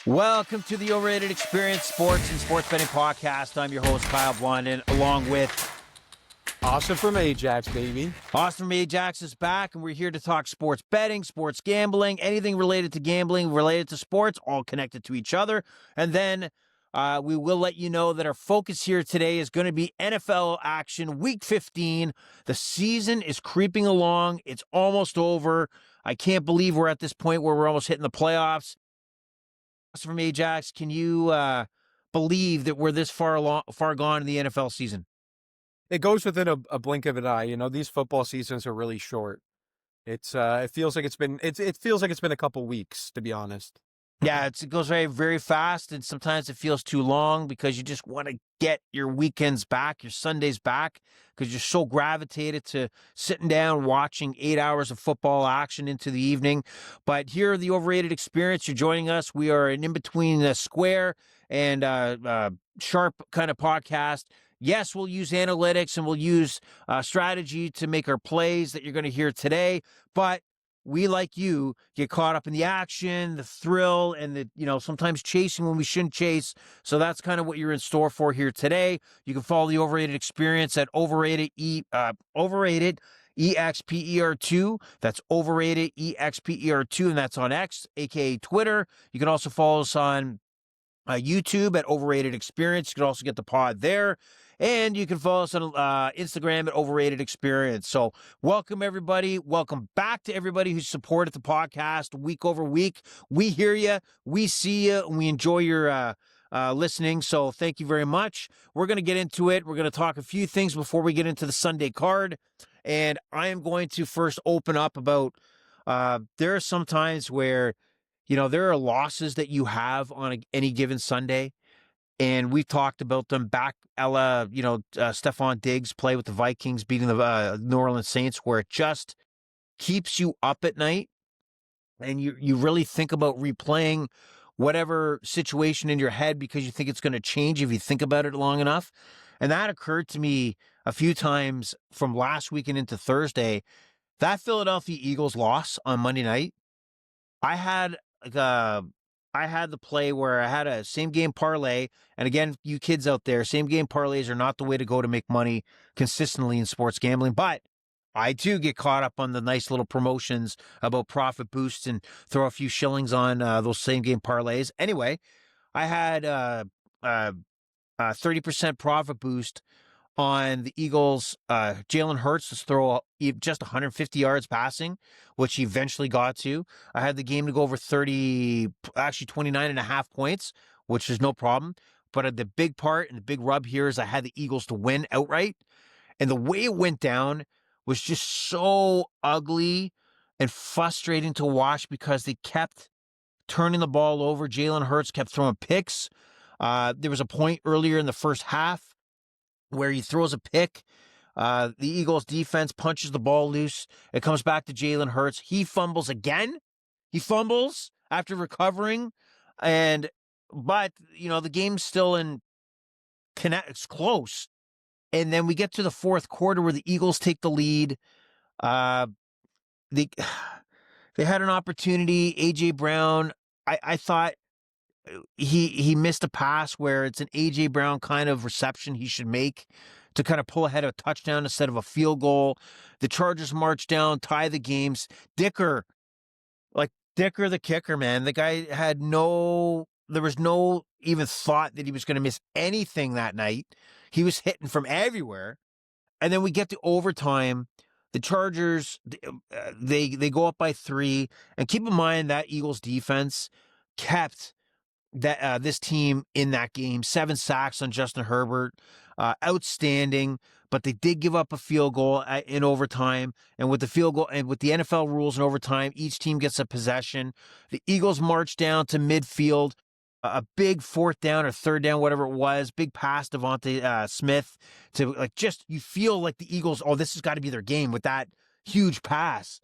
Welcome to the Overrated Experience Sports and Sports Betting Podcast. I'm your host, Kyle Blondin, along with Austin from Ajax, baby. Austin from Ajax is back, and we're here to talk sports betting, sports gambling, anything related to gambling, related to sports, all connected to each other. And then we will let you know that our focus here today is going to be NFL action, Week 15. The season is creeping along. It's almost over. I can't believe we're at this point where we're almost hitting the playoffs. From Ajax, can you believe that we're this far gone in the NFL season? It goes within a blink of an eye. You know, these football seasons are really short. It feels like it's been a couple weeks, to be honest. Yeah, it goes very, very fast, and sometimes it feels too long because you just want to get your weekends back, your Sundays back, because you're so gravitated to sitting down, watching 8 hours of football action into the evening. But here are the Overrated Experience. You're joining us. We are an in-between square and sharp kind of podcast. Yes, we'll use analytics and we'll use strategy to make our plays that you're going to hear today, but we, like you, get caught up in the action, the thrill, and the, sometimes chasing when we shouldn't chase. So that's kind of what you're in store for here today. You can follow the Overrated Experience at Overrated EXPER2. That's Overrated EXPER2, and that's on X, aka Twitter. You can also follow us on YouTube at Overrated Experience. You can also get the pod there. And you can follow us on Instagram at Overrated Experience. So welcome, everybody. Welcome back to everybody who's supported the podcast week over week. We hear you. We see you. And we enjoy your listening. So thank you very much. We're going to get into it. We're going to talk a few things before we get into the Sunday card. And I am going to first open up about there are some times where, there are losses that you have on any given Sunday. And we've talked about them back, Stephon Diggs play with the Vikings, beating the New Orleans Saints, where it just keeps you up at night. And you really think about replaying whatever situation in your head because you think it's going to change if you think about it long enough. And that occurred to me a few times from last weekend into Thursday. That Philadelphia Eagles loss on Monday night, I had the play where I had a same game parlay. And again, you kids out there, same game parlays are not the way to go to make money consistently in sports gambling. But I do get caught up on the nice little promotions about profit boosts and throw a few shillings on those same game parlays. Anyway, I had a 30% profit boost on the Eagles. Jalen Hurts to throw just 150 yards passing, which he eventually got to. I had the game to go over 29.5 points, which is no problem. But the big part and the big rub here is I had the Eagles to win outright. And the way it went down was just so ugly and frustrating to watch because they kept turning the ball over. Jalen Hurts kept throwing picks. There was a point earlier in the first half where he throws a pick. The Eagles defense punches the ball loose. It comes back to Jalen Hurts. He fumbles again. He fumbles after recovering. But the game's still it's close. And then we get to the fourth quarter where the Eagles take the lead. They had an opportunity. A.J. Brown, I thought he missed a pass where it's an A.J. Brown kind of reception he should make to kind of pull ahead of a touchdown instead of a field goal. The Chargers march down, tie the games. Dicker the kicker, man. The guy there was no even thought that he was going to miss anything that night. He was hitting from everywhere. And then we get to overtime. The Chargers, they go up by 3. And keep in mind that Eagles defense kept this team in that game. 7 sacks on Justin Herbert. Outstanding. But they did give up a field goal in overtime. And with the field goal and with the NFL rules in overtime, each team gets a possession. The Eagles march down to midfield. A big 4th down or 3rd down, whatever it was, big pass to Devontae Smith to you feel like the Eagles, this has got to be their game with that huge pass.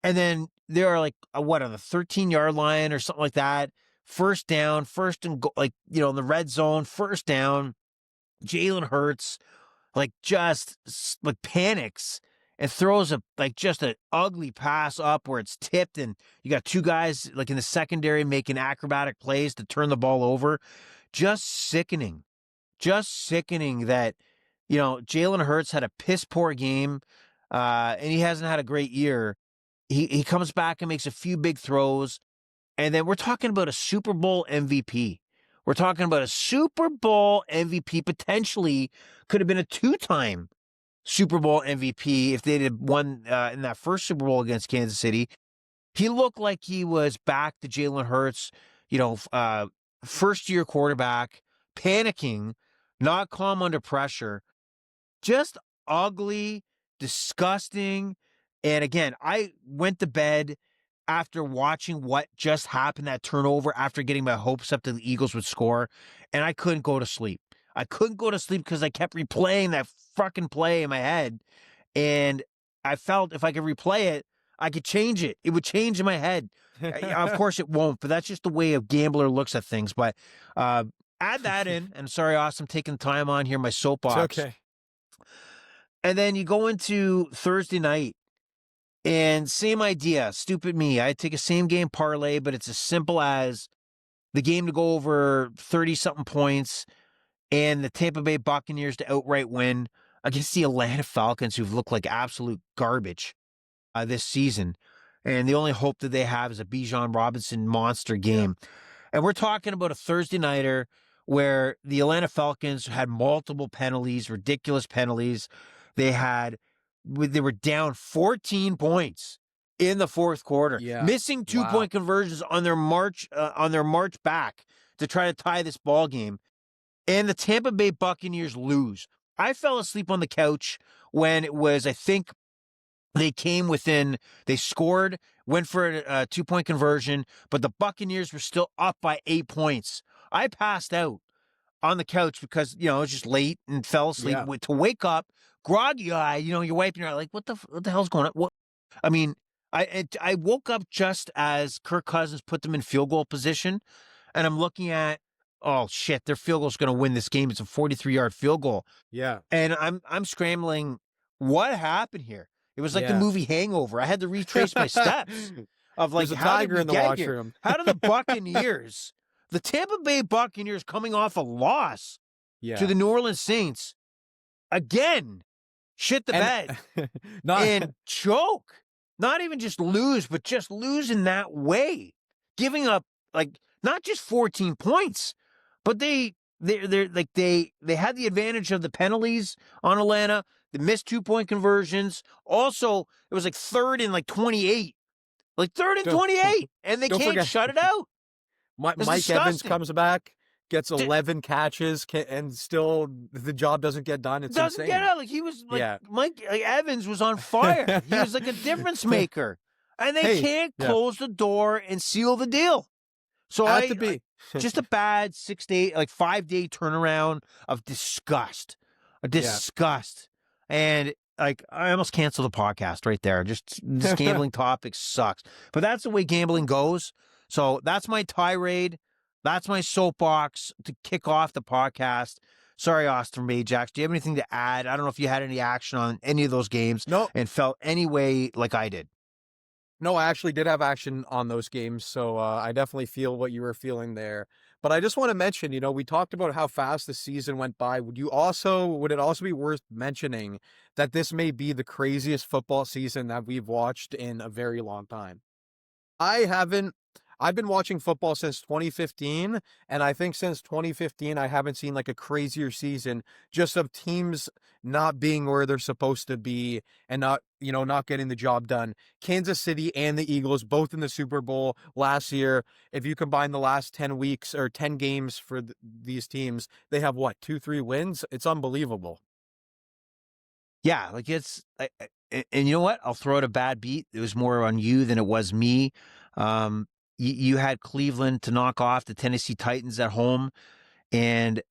And then they're on the 13-yard line or something like that. First down, first and go, in the red zone, first down. Jalen Hurts, just panics and throws just an ugly pass up where it's tipped, and you got two guys like in the secondary making acrobatic plays to turn the ball over. Just sickening. Just sickening that, Jalen Hurts had a piss poor game, and he hasn't had a great year. He comes back and makes a few big throws, and then we're talking about a Super Bowl MVP. We're talking about a Super Bowl MVP, potentially could have been a two-time Super Bowl MVP if they had won in that first Super Bowl against Kansas City. He looked like he was back to Jalen Hurts, first-year quarterback, panicking, not calm under pressure, just ugly, disgusting. And again, I went to bed after watching what just happened, that turnover, after getting my hopes up that the Eagles would score, and I couldn't go to sleep. I couldn't go to sleep because I kept replaying that fucking play in my head, and I felt if I could replay it, I could change it. It would change in my head. Of course it won't, but that's just the way a gambler looks at things. But add that in, and sorry, Austin, I'm taking time on here, my soapbox. It's okay. And then you go into Thursday night, and same idea, stupid me. I take a same game parlay, but it's as simple as the game to go over 30-something points and the Tampa Bay Buccaneers to outright win against the Atlanta Falcons, who've looked like absolute garbage this season. And the only hope that they have is a Bijan Robinson monster game. Yeah. And we're talking about a Thursday nighter where the Atlanta Falcons had multiple penalties, ridiculous penalties. They were down 14 points in the fourth quarter, missing 2-point conversions on their march back to try to tie this ball game. And the Tampa Bay Buccaneers lose. I fell asleep on the couch when it was, I think, they scored, went for a 2-point conversion, but the Buccaneers were still up by 8 points. I passed out on the couch because, it was just late and fell asleep. Yeah. To wake up, groggy eye, you're wiping your eye, like, what the hell's going on? What? I mean, I woke up just as Kirk Cousins put them in field goal position, and I'm looking at, oh shit, their field goal's going to win this game. It's a 43-yard field goal. Yeah. And I'm scrambling. What happened here? It was like the movie Hangover. I had to retrace my steps of like, there's a tiger in the washroom. How do the Buccaneers, the Tampa Bay Buccaneers, coming off a loss to the New Orleans Saints, again, shit the bed and choke. Not even just lose, but just lose in that way. Giving up, like, not just 14 points, but they had the advantage of the penalties on Atlanta, the missed 2-point conversions. Also, it was like 3rd and 28. Like 3rd and 28, and they can't shut it out. Mike Evans comes back, gets 11 catches, and still the job doesn't get done. It's doesn't insane. Get out. Like, he was Mike Evans was on fire. He was like a difference maker, and they can't close the door and seal the deal. So just a bad 5-day turnaround of disgust, and like, I almost canceled the podcast right there. Just this gambling topic sucks, but that's the way gambling goes. So that's my tirade. That's my soapbox to kick off the podcast. Sorry, Austin Majax. Do you have anything to add? I don't know if you had any action on any of those games. No. And felt any way like I did. No, I actually did have action on those games, so I definitely feel what you were feeling there. But I just want to mention, we talked about how fast the season went by. Would it also be worth mentioning that this may be the craziest football season that we've watched in a very long time? I've been watching football since 2015, and I think since 2015, I haven't seen like a crazier season just of teams not being where they're supposed to be and not getting the job done. Kansas City and the Eagles, both in the Super Bowl last year. If you combine the last 10 weeks or 10 games for these teams, they have 2-3 wins. It's unbelievable. Yeah, like and you know what? I'll throw out a bad beat. It was more on you than it was me. You had Cleveland to knock off the Tennessee Titans at home. And,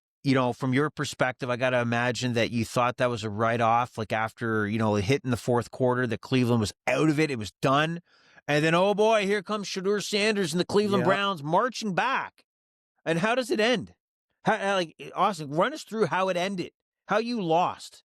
from your perspective, I got to imagine that you thought that was a write-off, like after, it hit in the fourth quarter, that Cleveland was out of it. It was done. And then, oh boy, here comes Shedeur Sanders and the Cleveland Browns marching back. And how does it end? Austin, run us through how it ended, how you lost.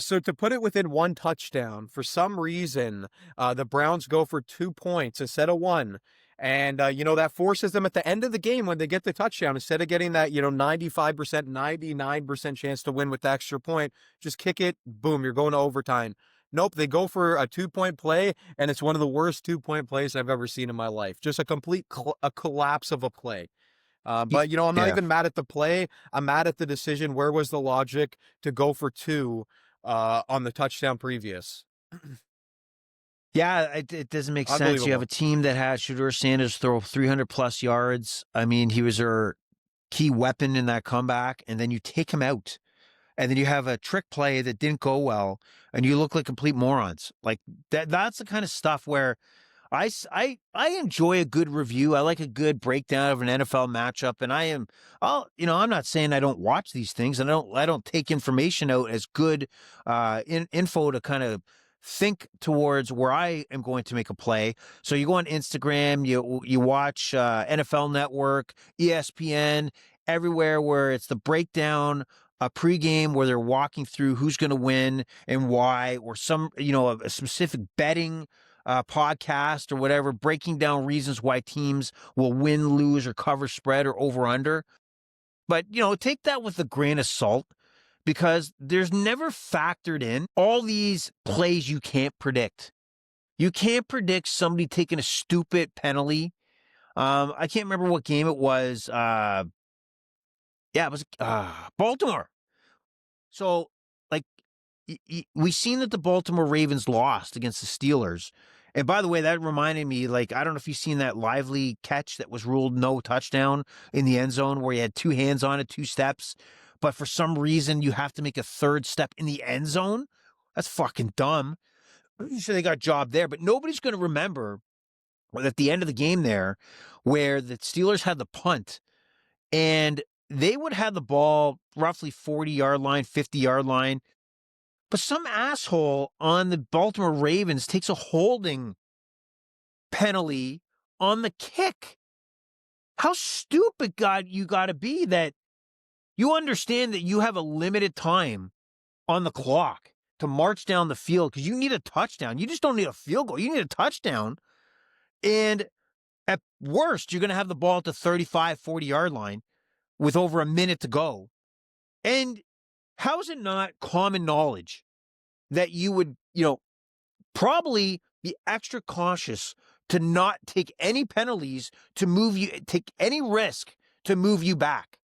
So to put it within one touchdown, for some reason, the Browns go for 2 points instead of one. And, that forces them at the end of the game when they get the touchdown, instead of getting that, 95%, 99% chance to win with the extra point, just kick it, boom, you're going to overtime. Nope, they go for a 2-point play, and it's one of the worst 2-point plays I've ever seen in my life. Just a complete a collapse of a play. Y- But I'm not Yeah. even mad at the play. I'm mad at the decision. Where was the logic to go for two on the touchdown previous? Yeah, it doesn't make sense. You have Unbelievable. a team that had Shedeur Sanders throw 300 plus yards. I mean, he was their key weapon in that comeback, and then you take him out. And then you have a trick play that didn't go well, and you look like complete morons. Like that's the kind of stuff where I enjoy a good review. I like a good breakdown of an NFL matchup, and I'm not saying I don't watch these things, and I don't take information out as good info to kind of think towards where I am going to make a play. So you go on Instagram, you watch NFL Network, ESPN, everywhere where it's the breakdown, a pregame where they're walking through who's going to win and why, or some, a specific betting podcast or whatever, breaking down reasons why teams will win, lose, or cover spread or over under. But, take that with a grain of salt because there's never factored in all these plays you can't predict. You can't predict somebody taking a stupid penalty. I can't remember what game it was. It was Baltimore. So, like, we seen that the Baltimore Ravens lost against the Steelers. And by the way, that reminded me, like, I don't know if you've seen that lively catch that was ruled no touchdown in the end zone where you had two hands on it, two steps. But for some reason, you have to make a third step in the end zone. That's fucking dumb. I'm sure they got job there, but nobody's going to remember at the end of the game there where the Steelers had the punt and they would have the ball roughly 40-yard line, 50-yard line. But some asshole on the Baltimore Ravens takes a holding penalty on the kick. How stupid you got to be that you understand that you have a limited time on the clock to march down the field because you need a touchdown. You just don't need a field goal. You need a touchdown. And at worst, you're going to have the ball at the 35, 40-yard line with over a minute to go. And how is it not common knowledge that you would, probably be extra cautious to not take any penalties to take any risk to move you back?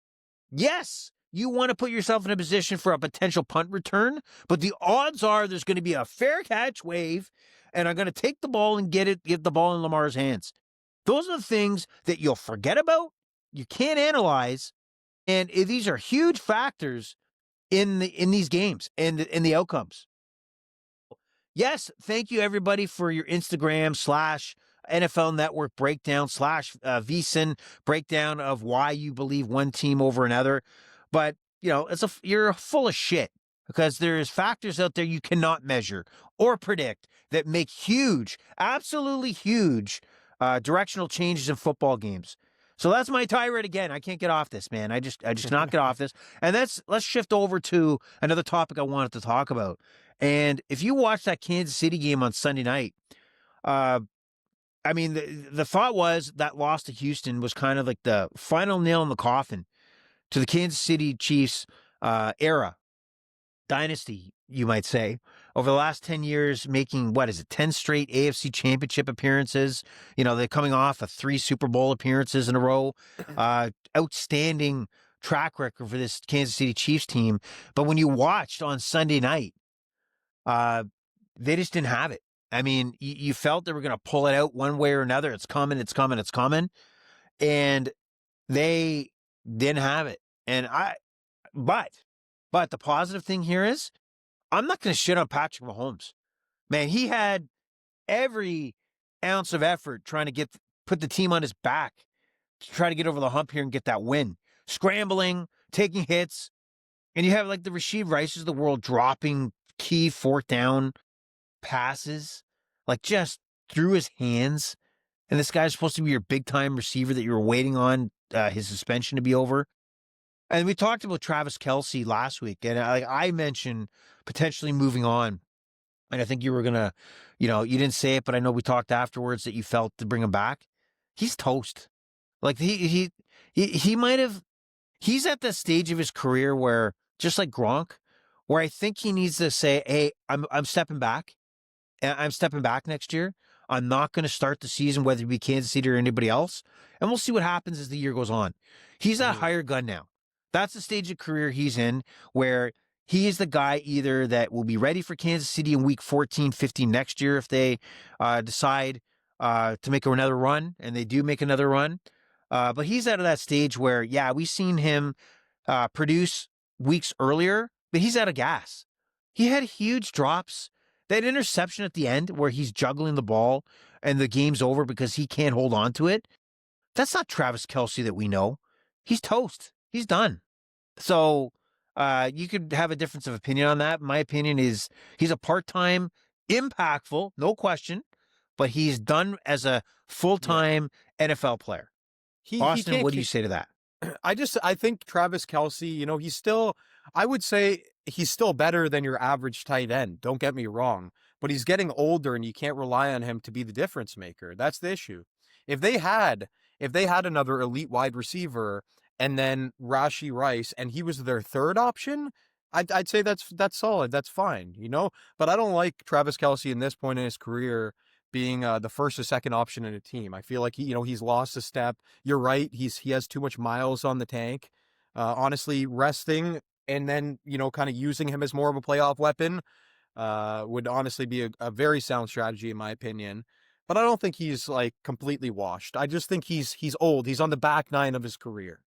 Yes, you want to put yourself in a position for a potential punt return, but the odds are there's going to be a fair catch wave and I'm going to take the ball and get the ball in Lamar's hands. Those are the things that you'll forget about, you can't analyze, and these are huge factors in these games and in the outcomes. Yes, thank you everybody for your Instagram / NFL Network breakdown / VSiN breakdown of why you believe one team over another. But, you're full of shit because there's factors out there you cannot measure or predict that make huge, absolutely huge directional changes in football games. So that's my tirade again. I can't get off this, man. I just not get off this. And let's shift over to another topic I wanted to talk about. And if you watch that Kansas City game on Sunday night, I mean, the thought was that loss to Houston was kind of like the final nail in the coffin to the Kansas City Chiefs era, dynasty, you might say, over the last 10 years, making, 10 straight AFC championship appearances. They're coming off of 3 Super Bowl appearances in a row. Outstanding track record for this Kansas City Chiefs team. But when you watched on Sunday night, they just didn't have it. I mean, you felt they were going to pull it out one way or another. It's coming, it's coming, it's coming. And they didn't have it. But the positive thing here is I'm not going to shit on Patrick Mahomes. Man, he had every ounce of effort trying to put the team on his back to try to get over the hump here and get that win. Scrambling, taking hits. And you have like the Rashid Rices of the world dropping key 4th down passes, like just through his hands. And this guy's supposed to be your big time receiver that you were waiting on his suspension to be over. And we talked about Travis Kelce last week, and I mentioned potentially moving on. And I think you were gonna, you didn't say it, but I know we talked afterwards that you felt to bring him back. He's toast. Like he might have. He's at the stage of his career where, just like Gronk, where I think he needs to say, "Hey, I'm stepping back. I'm stepping back next year. I'm not going to start the season, whether it be Kansas City or anybody else, and we'll see what happens as the year goes on." He's a hired gun now. That's the stage of career he's in, where he is the guy either that will be ready for Kansas City in week 14, 15 next year if they decide to make another run, and they do make another run. But he's out of that stage where, yeah, we've seen him produce weeks earlier, but he's out of gas. He had huge drops. That interception at the end where he's juggling the ball and the game's over because he can't hold on to it, that's not Travis Kelce that we know. He's toast. He's done. So you could have a difference of opinion on that. My opinion is he's a part-time, impactful, no question, but he's done as a full-time NFL player. Austin, what do you say to that? I think Travis Kelce, he's still, I would say he's still better than your average tight end. Don't get me wrong, but he's getting older and you can't rely on him to be the difference maker. That's the issue. If they had another elite wide receiver and then Rashee Rice and he was their third option, I'd say that's solid. That's fine, but I don't like Travis Kelce in this point in his career being the first or second option in a team. I feel like he's lost a step. You're right. He has too much miles on the tank. Honestly, resting and then, kind of using him as more of a playoff weapon would honestly be a very sound strategy in my opinion. But I don't think he's like completely washed. I just think he's old. He's on the back nine of his career.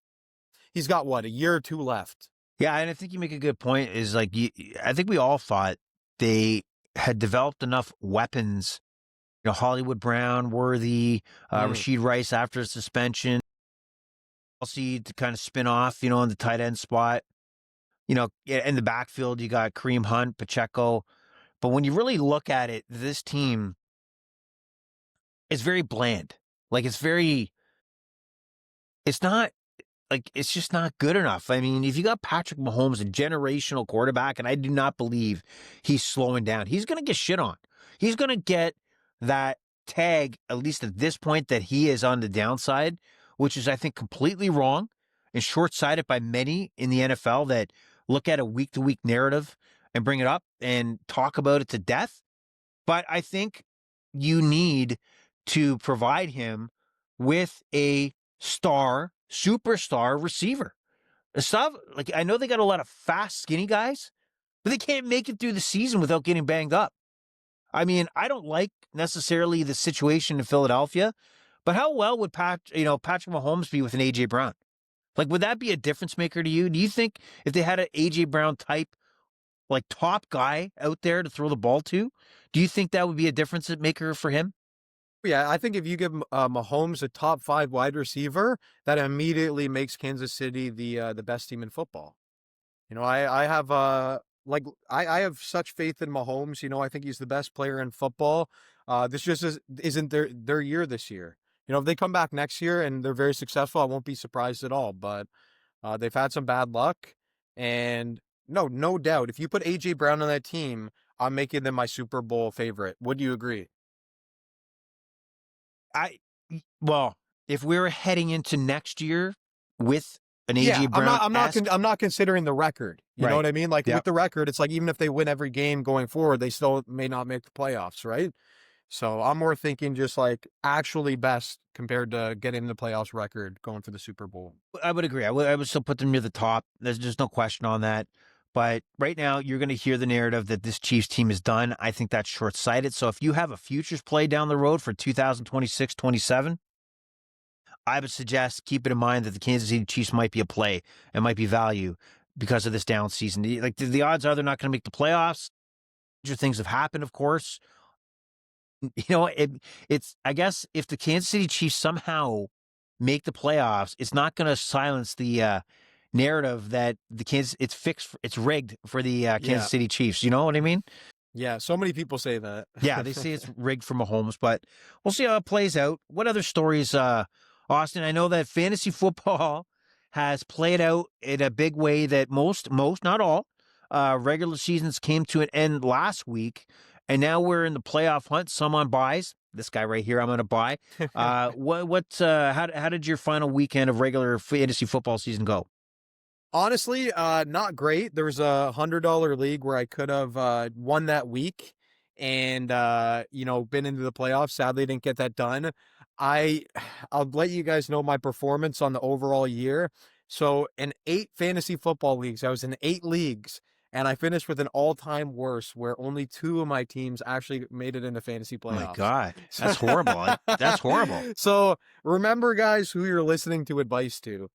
He's got a year or two left. Yeah, and I think you make a good point is like, I think we all thought they had developed enough weapons, Hollywood Brown, Worthy, Rashee Rice after suspension, Kelsey to kind of spin off, in the tight end spot. In the backfield, you got Kareem Hunt, Pacheco. But when you really look at it, this team is very bland. Like, it's not, like, it's just not good enough. I mean, if you got Patrick Mahomes, a generational quarterback, and I do not believe he's slowing down, he's going to get shit on. He's going to get that tag, at least at this point, that he is on the downside, which is, I think, completely wrong and short-sighted by many in the NFL that look at a week-to-week narrative and bring it up and talk about it to death. But I think you need to provide him with a superstar receiver. Like, I know they got a lot of fast, skinny guys, but they can't make it through the season without getting banged up. I mean, I don't like necessarily the situation in Philadelphia, but how well would Patrick Mahomes be with an A.J. Brown? Like, would that be a difference maker to you? Do you think if they had an A.J. Brown type, like, top guy out there to throw the ball to, do you think that would be a difference maker for him? Yeah, I think if you give Mahomes a top 5 wide receiver, that immediately makes Kansas City the best team in football. I have I have such faith in Mahomes. I think he's the best player in football. This just isn't their year this year. If they come back next year and they're very successful, I won't be surprised at all. But they've had some bad luck, and no doubt, if you put A.J. Brown on that team, I'm making them my Super Bowl favorite. Would you agree? Well, if we were heading into next year with an A.J. Brown, I'm not considering the record. You know what I mean? Like with the record, it's like even if they win every game going forward, they still may not make the playoffs, right? So I'm more thinking just like actually best compared to getting the playoffs record going for the Super Bowl. I would agree. I would still put them near the top. There's just no question on that. But right now, you're going to hear the narrative that this Chiefs team is done. I think that's short-sighted. So if you have a futures play down the road for 2026-27, I would suggest keep it in mind that the Kansas City Chiefs might be a play and might be value because of this down season. Like the odds are they're not going to make the playoffs. Major things have happened, of course. It's I guess if the Kansas City Chiefs somehow make the playoffs, it's not going to silence the narrative that it's rigged for the Kansas City Chiefs. You know what I mean? Yeah, so many people say that. Yeah, they say it's rigged for Mahomes, but we'll see how it plays out. What other stories, Austin? I know that fantasy football has played out in a big way that most, not all, regular seasons came to an end last week, and now we're in the playoff hunt. Some on buys. This guy right here, I'm going to buy. How did your final weekend of regular fantasy football season go? Honestly, not great. There was a $100 league where I could have won that week and been into the playoffs. Sadly, didn't get that done. I'll let you guys know my performance on the overall year. So in 8 fantasy football leagues, I was in 8 leagues, and I finished with an all-time worst where only 2 of my teams actually made it into fantasy Oh my playoffs. God, that's horrible. That's horrible. So remember, guys, who you're listening to advice to,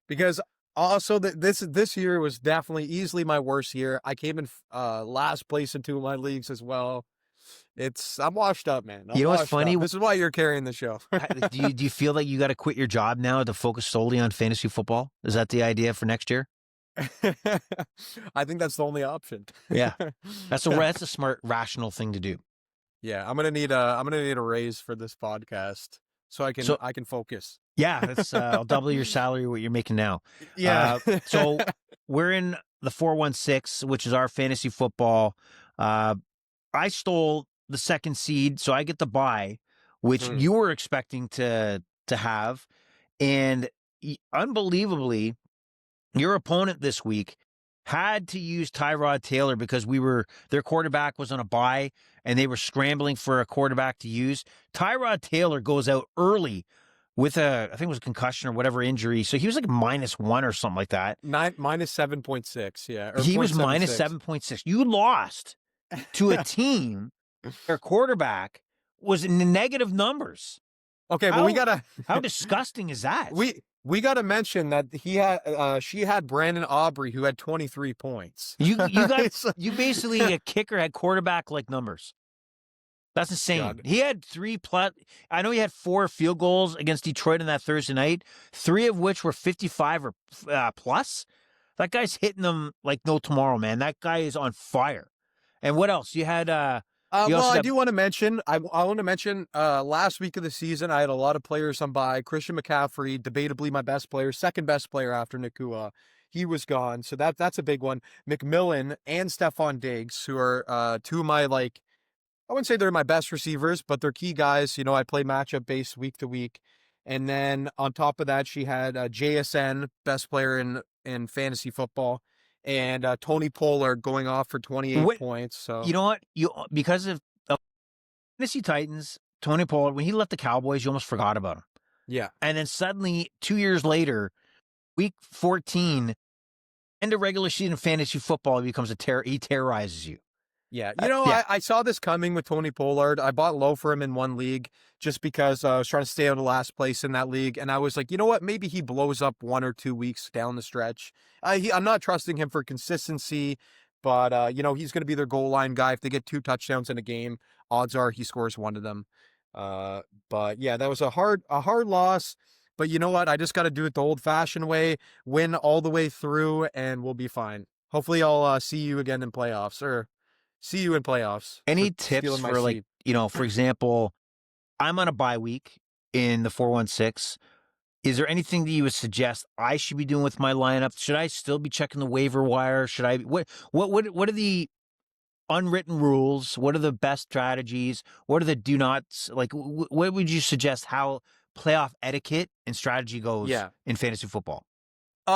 because also this year was definitely easily my worst year. I came in last place in 2 of my leagues as well. I'm washed up, man. You know what's funny? This is why you're carrying the show. Do you feel like you got to quit your job now to focus solely on fantasy football? Is that the idea for next year? I think that's the only option. Yeah, that's a smart, rational thing to do. Yeah, I'm gonna need a raise for this podcast so I can focus. Yeah, I'll double your salary what you're making now. Yeah. So we're in the 416, which is our fantasy football. I stole the 2nd seed, so I get the bye, which you were expecting to have, and unbelievably, your opponent this week had to use Tyrod Taylor because their quarterback was on a bye and they were scrambling for a quarterback to use. Tyrod Taylor goes out early with I think it was a concussion or whatever injury. So he was like -1 or something like that. Minus 7.6. Yeah. He was minus 7.6. You lost to a team, their quarterback was in the negative numbers. Okay, but how disgusting is that? We got to mention that she had Brandon Aubrey, who had 23 points. You basically a kicker had quarterback like numbers. That's insane. God. He had 3+. I know he had 4 field goals against Detroit on that Thursday night, 3 of which were 55 or plus. That guy's hitting them like no tomorrow, man. That guy is on fire. And what else? You had I do want to mention, last week of the season, I had a lot of players on bye. Christian McCaffrey, debatably my best player, second best player after Nakua. He was gone. So that's a big one. McMillan and Stephon Diggs, who are 2 of my, I wouldn't say they're my best receivers, but they're key guys. I play matchup based week to week. And then on top of that, she had JSN, best player in fantasy football, and Tony Pollard going off for 28 points. So you know what? Because of Tennessee Titans, Tony Pollard, when he left the Cowboys, you almost forgot about him. Yeah. And then suddenly, 2 years later, week 14, end of regular season fantasy football, he becomes he terrorizes you. Yeah. I saw this coming with Tony Pollard. I bought low for him in one league just because I was trying to stay out of last place in that league. And I was like, you know what? Maybe he blows up 1 or 2 weeks down the stretch. I'm not trusting him for consistency, but, he's going to be their goal line guy. If they get 2 touchdowns in a game, odds are he scores 1 of them. But yeah, that was a hard loss. But you know what? I just got to do it the old-fashioned way, win all the way through, and we'll be fine. Hopefully I'll see you again in playoffs, or see you in playoffs. Any tips for for example, I'm on a bye week in the 416. Is there anything that you would suggest I should be doing with my lineup? Should I still be checking the waiver wire? Should I what are the unwritten rules? What are the best strategies? What are the do nots? What would you suggest how playoff etiquette and strategy goes in fantasy football?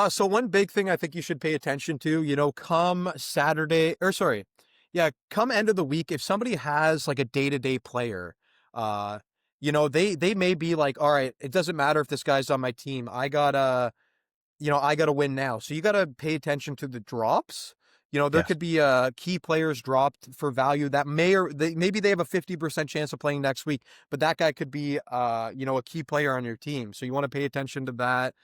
So one big thing I think you should pay attention to, come come end of the week, if somebody has like a day-to-day player, they may be like, all right, it doesn't matter if this guy's on my team. I gotta win now. So you gotta pay attention to the drops. There could be key players dropped for value that maybe they have a 50% chance of playing next week, but that guy could be, a key player on your team. So you want to pay attention to that.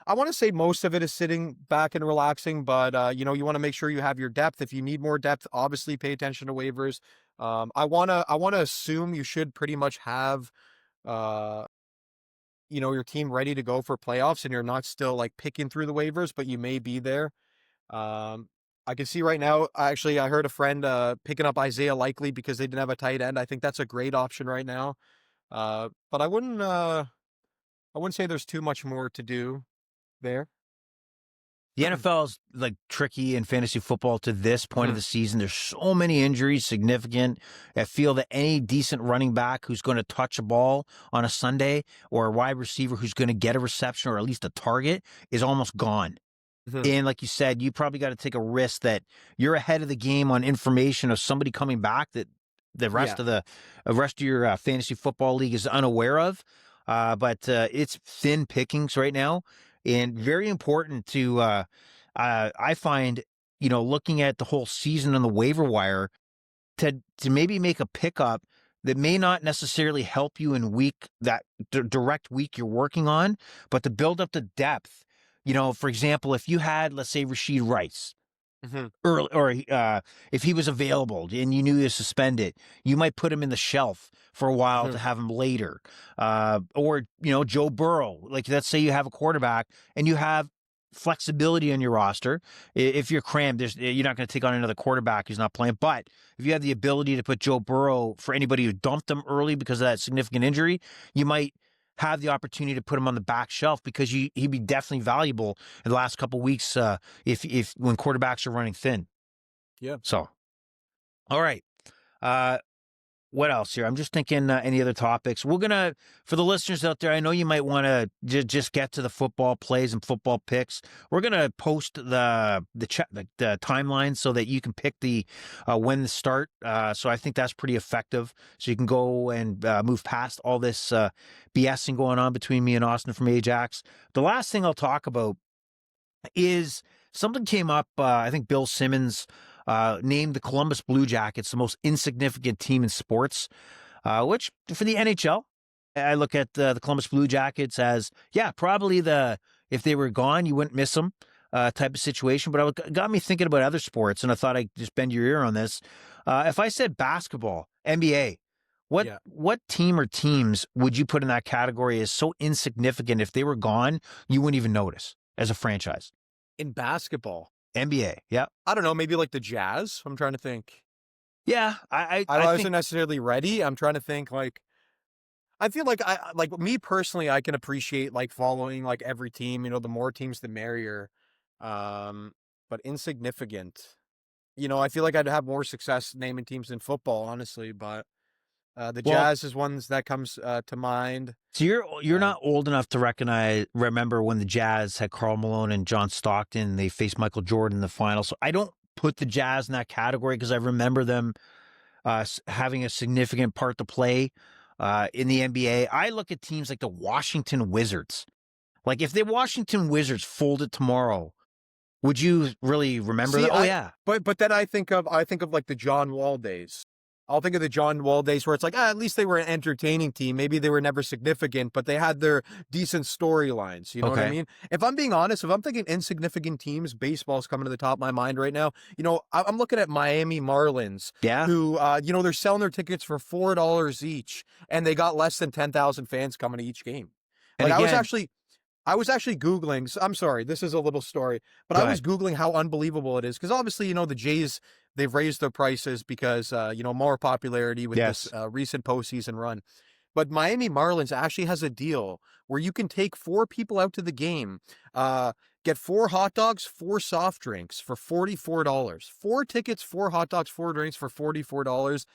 I want to say most of it is sitting back and relaxing, but you want to make sure you have your depth. If you need more depth, obviously pay attention to waivers. I want to assume you should pretty much have, your team ready to go for playoffs, and you're not still like picking through the waivers, but you may be there. I can see right now, I heard a friend picking up Isaiah Likely because they didn't have a tight end. I think that's a great option right now. But I wouldn't say there's too much more to do. there. The NFL is like tricky in fantasy football to this point of the season. There's so many injuries, significant. I feel that any decent running back who's going to touch a ball on a Sunday or a wide receiver who's going to get a reception or at least a target is almost gone. And like you said, you probably got to take a risk that you're ahead of the game on information of somebody coming back that the rest of your fantasy football league is unaware of. But it's thin pickings right now, and very important to I find, looking at the whole season on the waiver wire to maybe make a pickup that may not necessarily help you in that direct week you're working on, but to build up the depth. For example, if you had, let's say, Rashid Rice, early, or if he was available and you knew to suspend it, you might put him in the shelf for a while to have him later. Or Joe Burrow. Like, let's say you have a quarterback and you have flexibility on your roster. If you're crammed, you're not going to take on another quarterback who's not playing. But if you have the ability to put Joe Burrow, for anybody who dumped him early because of that significant injury, you might have the opportunity to put him on the back shelf because he'd be definitely valuable in the last couple of weeks if when quarterbacks are running thin. Yeah. So, all right. What else here? I'm just thinking any other topics. We're going to, for the listeners out there, I know you might want to just get to the football plays and football picks. We're going to post the timeline so that you can pick the when to start. So I think that's pretty effective. So you can go and move past all this BSing going on between me and Austin from Ajax. The last thing I'll talk about is something came up. I think Bill Simmons named the Columbus Blue Jackets the most insignificant team in sports, which for the NHL, I look at the Columbus Blue Jackets as, probably if they were gone, you wouldn't miss them type of situation. But it got me thinking about other sports, and I thought I'd just bend your ear on this. If I said basketball, NBA, what team or teams would you put in that category as so insignificant if they were gone, you wouldn't even notice as a franchise? In basketball. NBA, yeah. I don't know, maybe like the Jazz. I'm trying to think. Yeah, I wasn't necessarily ready. I'm trying to think. Like, I feel like me personally, I can appreciate like following like every team. The more teams, the merrier. But insignificant. I feel like I'd have more success naming teams in football, honestly. But the Jazz is one that comes to mind. So you're not old enough to remember when the Jazz had Karl Malone and John Stockton. They faced Michael Jordan in the final. So I don't put the Jazz in that category because I remember them having a significant part to play in the NBA. I look at teams like the Washington Wizards. Like, if the Washington Wizards folded tomorrow, would you really remember that? Oh, yeah. But then I think of like the John Wall days. I'll think of the John Wall days where it's like, at least they were an entertaining team. Maybe they were never significant, but they had their decent storylines. You know what I mean? If I'm being honest, if I'm thinking insignificant teams, baseball's coming to the top of my mind right now. I'm looking at Miami Marlins. Yeah. Who, they're selling their tickets for $4 each, and they got less than 10,000 fans coming to each game. And like, again, I was actually Googling. So I'm sorry, this is a little story, but I was Googling how unbelievable it is. Because obviously, the Jays, they've raised their prices because, more popularity with this recent postseason run. But Miami Marlins actually has a deal where you can take 4 people out to the game, get 4 hot dogs, 4 soft drinks for $44. 4 tickets, 4 hot dogs, 4 drinks for $44.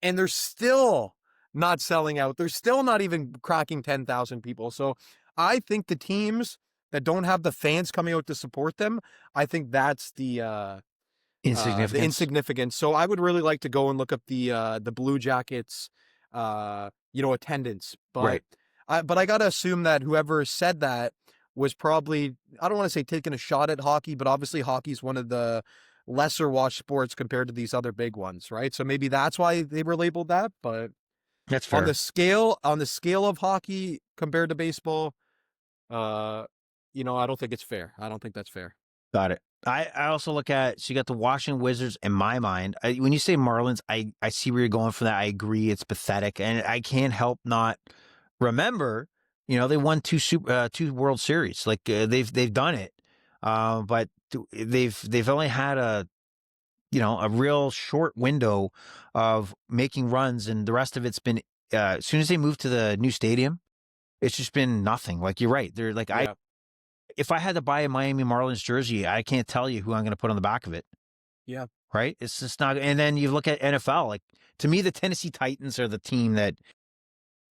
And they're still not selling out. They're still not even cracking 10,000 people. So I think the teams that don't have the fans coming out to support them, I think that's the insignificance. So I would really like to go and look up the Blue Jackets, attendance. But I got to assume that whoever said that was probably, I don't want to say taking a shot at hockey, but obviously hockey is one of the lesser watched sports compared to these other big ones, right? So maybe that's why they were labeled that. But that's fair. On the scale of hockey compared to baseball, I don't think it's fair. I don't think that's fair. Got it. I also look at, so you got the Washington Wizards in my mind. When you say Marlins, I see where you're going for that. I agree. It's pathetic. And I can't help not remember, they won 2 World Series. Like, they've done it. But they've only had a real short window of making runs, and the rest of it's been, as soon as they moved to the new stadium, it's just been nothing. Like, you're right. They're like, if I had to buy a Miami Marlins jersey, I can't tell you who I'm going to put on the back of it. Yeah. Right? It's just not. And then you look at NFL. Like, to me, the Tennessee Titans are the team that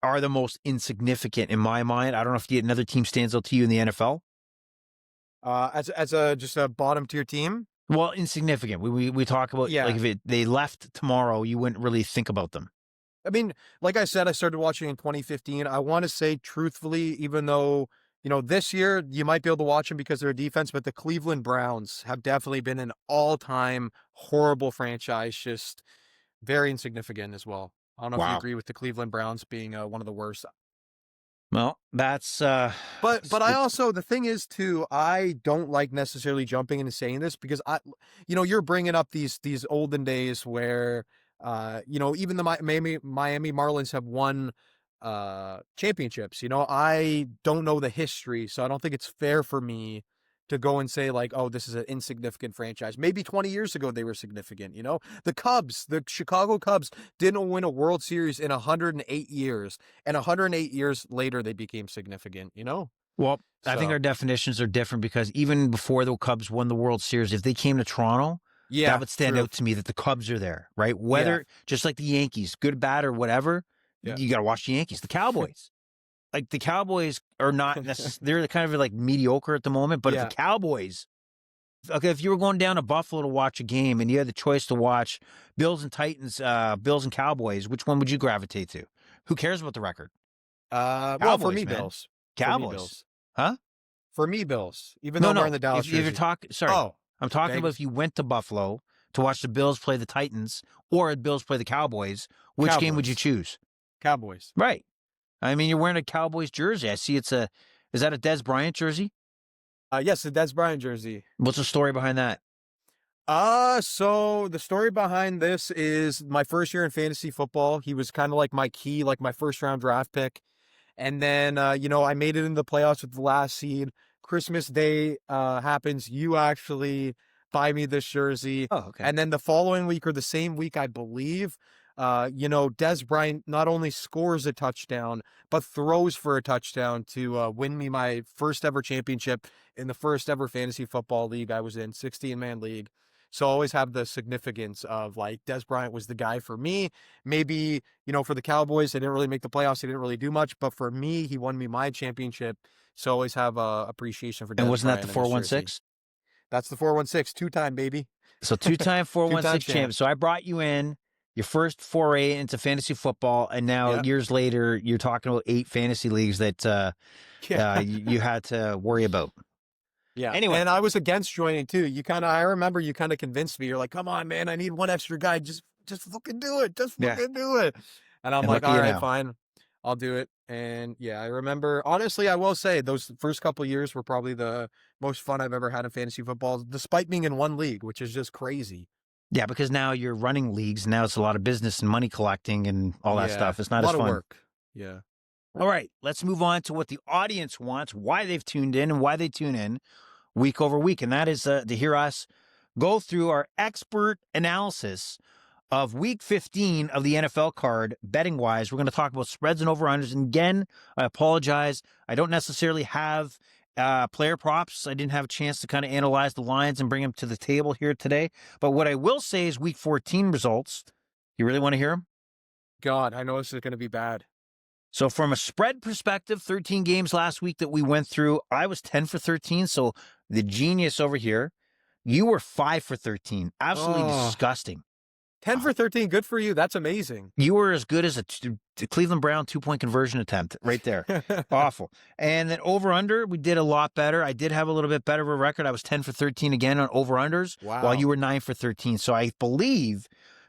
are the most insignificant in my mind. I don't know if another team stands out to you in the NFL. As a just a bottom tier team. Well, insignificant. We talk about like if they left tomorrow, you wouldn't really think about them. I mean, like I said, I started watching in 2015. I want to say truthfully, even though, this year you might be able to watch them because of their defense, but the Cleveland Browns have definitely been an all-time horrible franchise, just very insignificant as well. I don't know if you Wow. agree with the Cleveland Browns being one of the worst. Well, that's But I also, the thing is too, I don't like necessarily jumping into saying this because you're bringing up these olden days where, even the Miami Marlins have won championships. I don't know the history, so I don't think it's fair for me to go and say like, oh, this is an insignificant franchise. Maybe 20 years ago they were significant. The Chicago Cubs didn't win a World Series in 108 years, and 108 years later they became significant. Well, I think our definitions are different because even before the Cubs won the World Series, if they came to Toronto, that would stand out to me that the Cubs are there, right? Whether just like the Yankees, good, bad, or whatever, you got to watch the Yankees. The Cowboys, like the Cowboys are not necessarily, they're kind of like mediocre at the moment, but if the Cowboys, okay, if you were going down to Buffalo to watch a game and you had the choice to watch Bills and Titans, Bills and Cowboys, which one would you gravitate to? Who cares about the record? Cowboys, Cowboys, for me, man. Bills. Cowboys. For me, Bills. Huh? For me, Bills. Even though we're in the Dallas if you're jersey. I'm talking about if you went to Buffalo to watch the Bills play the Titans or the Bills play the Cowboys, which game would you choose? Cowboys. Right. I mean, you're wearing a Cowboys jersey. I see is that a Dez Bryant jersey? Yes, the Dez Bryant jersey. What's the story behind that? So the story behind this is my first year in fantasy football. He was kind of like my key, like my first round draft pick. And then, I made it into the playoffs with the last seed. Christmas Day happens. You actually buy me this jersey. Oh, okay. And then the following week or the same week, I believe, Dez Bryant not only scores a touchdown, but throws for a touchdown to win me my first ever championship in the first ever fantasy football league I was in, 16-man league. So I always have the significance of like Dez Bryant was the guy for me. Maybe, for the Cowboys, they didn't really make the playoffs. They didn't really do much. But for me, he won me my championship. So I always have appreciation for Dez Bryant. And wasn't that the 416? That's the 416. Two-time, baby. So two-time 416 champ. So I brought you in your first foray into fantasy football. And now years later, you're talking about 8 fantasy leagues that you had to worry about. Yeah. Anyway. And I was against joining too. I remember you kind of convinced me. You're like, come on, man, I need one extra guy. Just fucking do it. Just fucking do it. And I'm like, all right, fine. I'll do it. And I remember, honestly, I will say those first couple of years were probably the most fun I've ever had in fantasy football, despite being in one league, which is just crazy. Yeah, because now you're running leagues. Now it's a lot of business and money collecting and all that stuff. It's not as fun. A lot of work. Yeah. All right, let's move on to what the audience wants, why they've tuned in and why they tune in week over week. And that is to hear us go through our expert analysis of week 15 of the NFL card, betting wise. We're going to talk about spreads and over-unders. And again, I apologize. I don't necessarily have player props. I didn't have a chance to kind of analyze the lines and bring them to the table here today. But what I will say is week 14 results. You really want to hear them? God, I know this is going to be bad. So from a spread perspective, 13 games last week that we went through, I was 10 for 13. So the genius over here, you were 5 for 13. Absolutely disgusting. 10 for 13, good for you. That's amazing. You were as good as a Cleveland Brown 2-point conversion attempt right there. Awful. And then over-under, we did a lot better. I did have a little bit better of a record. I was 10 for 13 again on over-unders, while you were 9 for 13. So I believe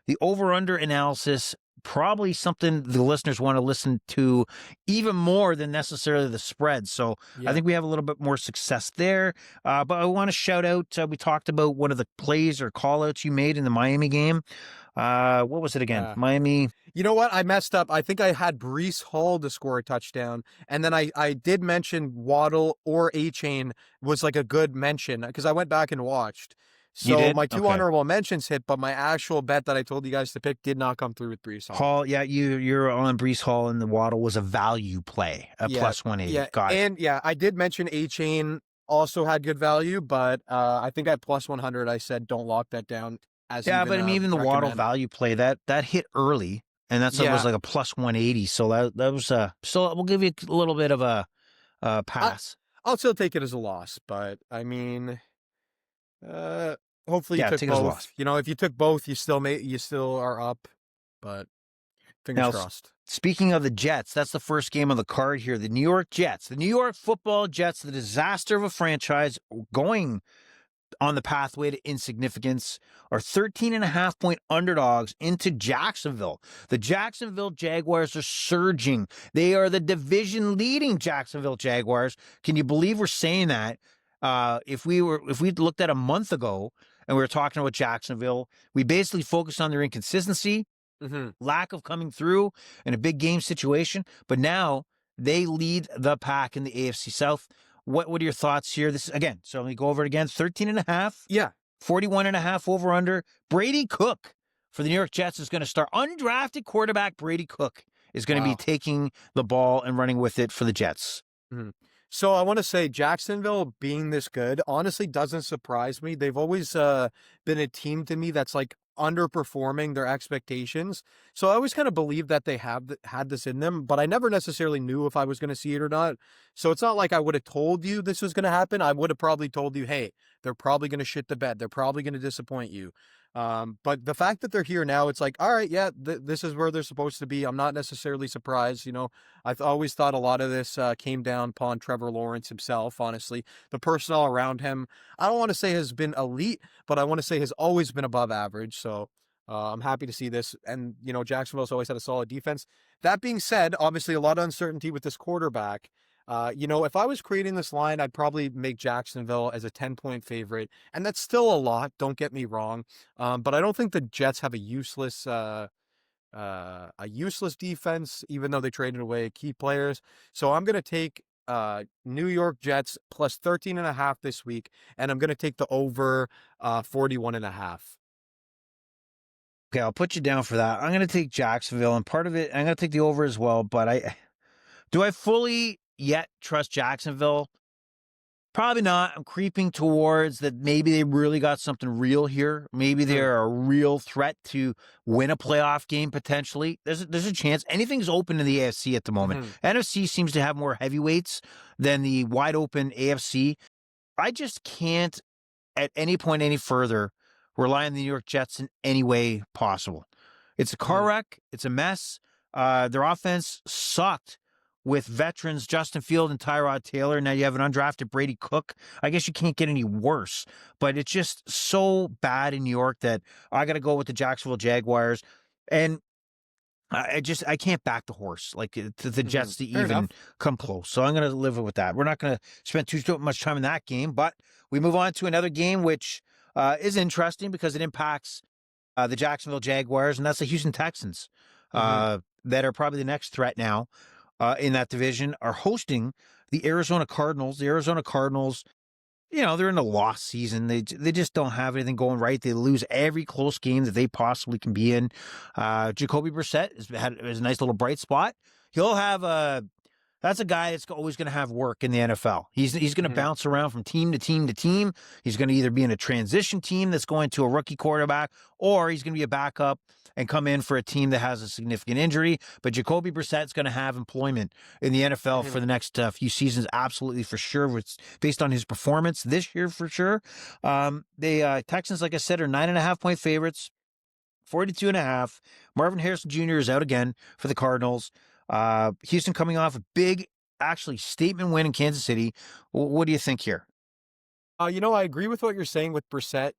the over-under analysis probably something the listeners want to listen to even more than necessarily the spread. So I think we have a little bit more success there. But I want to shout out, we talked about one of the plays or call-outs you made in the Miami game. What was it again? Miami. You know what? I messed up. I think I had Breece Hall to score a touchdown. And then I did mention Waddle or A-Chain was like a good mention because I went back and watched. So my two honorable mentions hit, but my actual bet that I told you guys to pick did not come through with Breece Hall. You're on Breece Hall, and the Waddle was a value play, a plus 180. Yeah, Got it. And I did mention A-Chain also had good value, but I think at plus 100, I said don't lock that down as Yeah, even but I mean, a even the Waddle recommend. value play that hit early, and was Yeah, like a plus 180. So that was so we'll give you a little bit of a I, pass. I'll still take it as a loss, but I mean, uh, hopefully you Yeah, took take it as a both. loss. If you took both, you still are up, but fingers Now, crossed. speaking of the Jets, that's the first game on the card here. The New York Jets, the New York Football Jets, the disaster of a franchise going on the pathway to insignificance, are 13.5 point underdogs into Jacksonville. The Jacksonville Jaguars are surging. They are the division leading Jacksonville Jaguars. Can you believe we're saying that? If we looked at a month ago and we were talking about Jacksonville, we basically focused on their inconsistency, Hmm. lack of coming through in a big game situation, but now they lead the pack in the AFC South. What are your thoughts here? This again, so let me go over it again. 13.5, Yeah. 41.5 over under. Brady Cook for the New York Jets is going to start. Undrafted quarterback Brady Cook is going to be Wow. taking the ball and running with it for the Jets. Mhm. So I want to say Jacksonville being this good honestly doesn't surprise me. They've always been a team to me that's like underperforming their expectations. So I always kind of believed that they had this in them, but I never necessarily knew if I was going to see it or not. So it's not like I would have told you this was going to happen. I would have probably told you, hey, they're probably going to shit the bed. They're probably going to disappoint you. But the fact that they're here now, it's like, all right, yeah, this is where they're supposed to be. I'm not necessarily surprised. I've always thought a lot of this came down upon Trevor Lawrence himself, honestly. The personnel around him, I don't want to say has been elite, but I want to say has always been above average. So I'm happy to see this. And, Jacksonville's always had a solid defense. That being said, obviously a lot of uncertainty with this quarterback. If I was creating this line, I'd probably make Jacksonville as a 10-point favorite. And that's still a lot, don't get me wrong. But I don't think the Jets have a useless defense, even though they traded away key players. So I'm going to take New York Jets plus 13.5 this week, and I'm going to take the over 41.5. Okay, I'll put you down for that. I'm going to take Jacksonville, and part of it, I'm going to take the over as well. But do I fully yet trust Jacksonville? Probably not. I'm creeping towards that maybe they really got something real here. Maybe Hmm. they're a real threat to win a playoff game potentially. There's a chance. Anything's open in the AFC at the moment. Hmm. NFC seems to have more heavyweights than the wide open AFC. I just can't at any point any further rely on the New York Jets in any way possible. It's a car Hmm. wreck. It's a mess. Their offense sucked with veterans Justin Field and Tyrod Taylor. Now you have an undrafted Brady Cook. I guess you can't get any worse, but it's just so bad in New York that I got to go with the Jacksonville Jaguars. And I can't back the horse like the Hmm. Jets to Fair even enough. come close. So I'm going to live with that. We're not going to spend too much time in that game, but we move on to another game which is interesting because it impacts the Jacksonville Jaguars, and that's the Houston Texans Hmm. that are probably the next threat now in that division. Are hosting the Arizona Cardinals. The Arizona Cardinals, they're in a lost season. They just don't have anything going right. They lose every close game that they possibly can be in. Jacoby Brissett has a nice little bright spot. He'll have that's a guy that's always going to have work in the NFL. He's going to Hmm. bounce around from team to team to team. He's going to either be in a transition team that's going to a rookie quarterback, or he's going to be a backup and come in for a team that has a significant injury. But Jacoby Brissett's going to have employment in the NFL for Hmm. the next few seasons, absolutely for sure. It's based on his performance this year for sure. The Texans, like I said, are 9.5 point favorites. 42.5. Marvin Harrison Jr. is out again for the Cardinals. Houston coming off a big, actually, statement win in Kansas City. What do you think here? I agree with what you're saying with Brissett.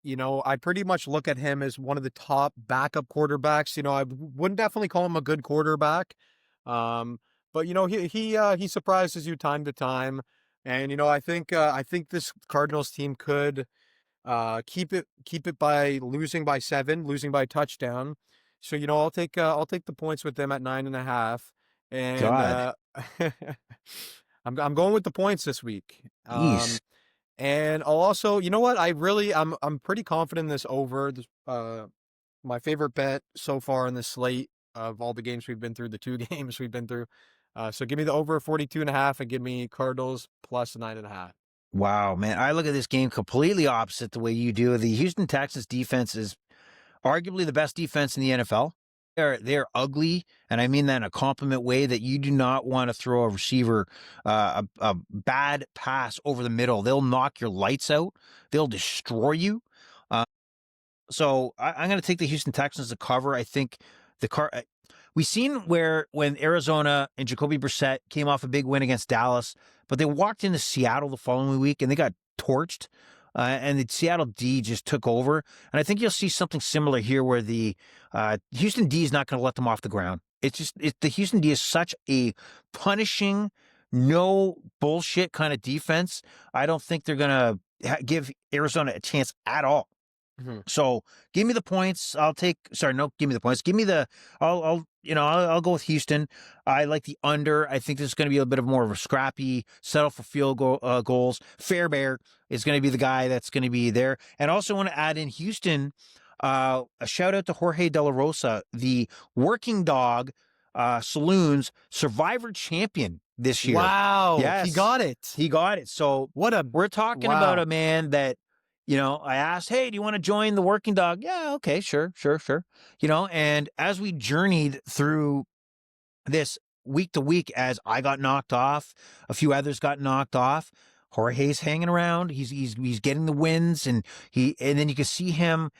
I pretty much look at him as one of the top backup quarterbacks. I wouldn't definitely call him a good quarterback. Um, but he surprises you time to time. And I think this Cardinals team could keep it by losing by 7, losing by a touchdown. So I'll take the points with them at 9.5. And God, I'm going with the points this week. jeez. And I'll also, you know what? I'm pretty confident in this over. My favorite bet so far in the slate of all the games we've been through, the 2 games we've been through. So give me the over 42.5 and give me Cardinals plus 9.5. Wow, man. I look at this game completely opposite the way you do. The Houston Texans defense is arguably the best defense in the NFL. They're ugly, and I mean that in a compliment way, that you do not want to throw a receiver a bad pass over the middle. They'll knock your lights out. They'll destroy you. Uh, so I'm going to take the Houston Texans to cover. I think we've seen where when Arizona and Jacoby Brissett came off a big win against Dallas, but they walked into Seattle the following week and they got torched. And the Seattle D just took over. And I think you'll see something similar here where the Houston D is not going to let them off the ground. The Houston D is such a punishing, no bullshit kind of defense. I don't think they're going to give Arizona a chance at all. Mm-hmm. So give me the points. Give me the points. I'll go with Houston. I like the under. I think this is going to be a bit of more of a scrappy, settle for field goals. Fairbear is going to be the guy that's going to be there. And also want to add in Houston, a shout out to Jorge De La Rosa, the Working Dog Saloons Survivor champion this year. Wow. Yes. He got it. He got it. So we're talking about a man that, I asked, hey, do you want to join the Working Dog? Yeah, okay, sure. And as we journeyed through this week to week, as I got knocked off, a few others got knocked off, Jorge's hanging around. He's getting the wins, and then you can see him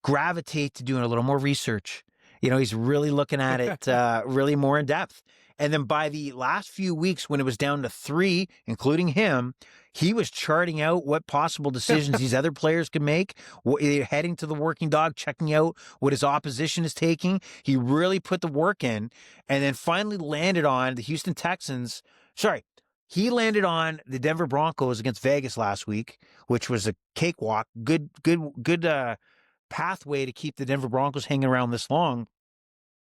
gravitate to doing a little more research. He's really looking at it really more in depth. And then by the last few weeks, when it was down to 3, including him, he was charting out what possible decisions these other players could make, heading to the Working Dog, checking out what his opposition is taking. He really put the work in, and then finally landed on the Houston Texans. Sorry, he landed on the Denver Broncos against Vegas last week, which was a cakewalk. Good pathway to keep the Denver Broncos hanging around this long,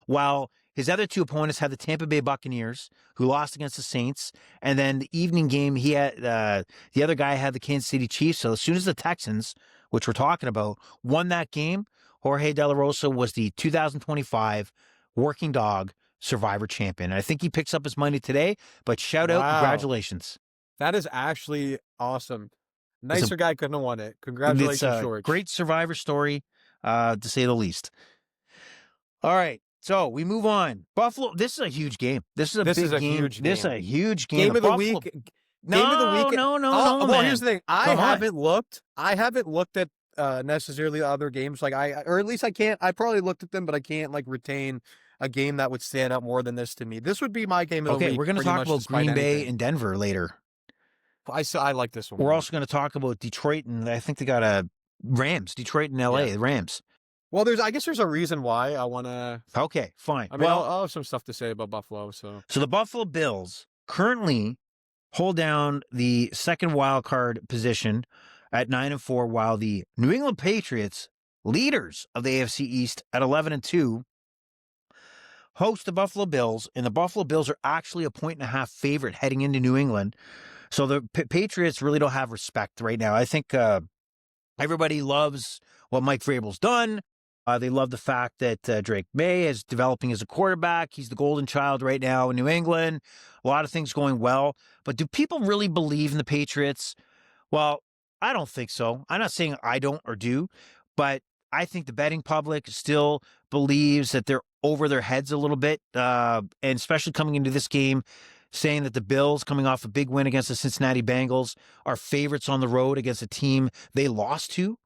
while his other 2 opponents had the Tampa Bay Buccaneers, who lost against the Saints, and then the evening game, he had the other guy had the Kansas City Chiefs. So as soon as the Texans, which we're talking about, won that game, Jorge De La Rosa was the 2025 Working Dog Survivor champion. And I think he picks up his money today, but shout out, congratulations. That is actually awesome. Nicer guy couldn't have won it. Congratulations, George. Great Survivor story, to say the least. All right. So we move on. Buffalo. This is a huge game. This is a big game. This is a huge game. Game of the week. Game of the week. No. Well, here's the thing. I haven't looked at necessarily other games. Or at least I can't. I probably looked at them, but I can't retain a game that would stand out more than this to me. This would be my game of the week. Okay, we're going to talk about Green Bay and Denver later. I like this one. We're also going to talk about Detroit, and I think they got a Rams. Detroit and LA, the Rams. Well, I guess there's a reason why I want to. Okay, fine. I mean, I'll have some stuff to say about Buffalo. So the Buffalo Bills currently hold down the second wild card position at 9-4, while the New England Patriots, leaders of the AFC East at 11-2, host the Buffalo Bills, and the Buffalo Bills are actually a 1.5 favorite heading into New England. So the Patriots really don't have respect right now. I think everybody loves what Mike Vrabel's done. They love the fact that Drake May is developing as a quarterback. He's the golden child right now in New England. A lot of things going well. But do people really believe in the Patriots? Well, I don't think so. I'm not saying I don't or do, but I think the betting public still believes that they're over their heads a little bit, and especially coming into this game, saying that the Bills, coming off a big win against the Cincinnati Bengals, are favorites on the road against a team they lost to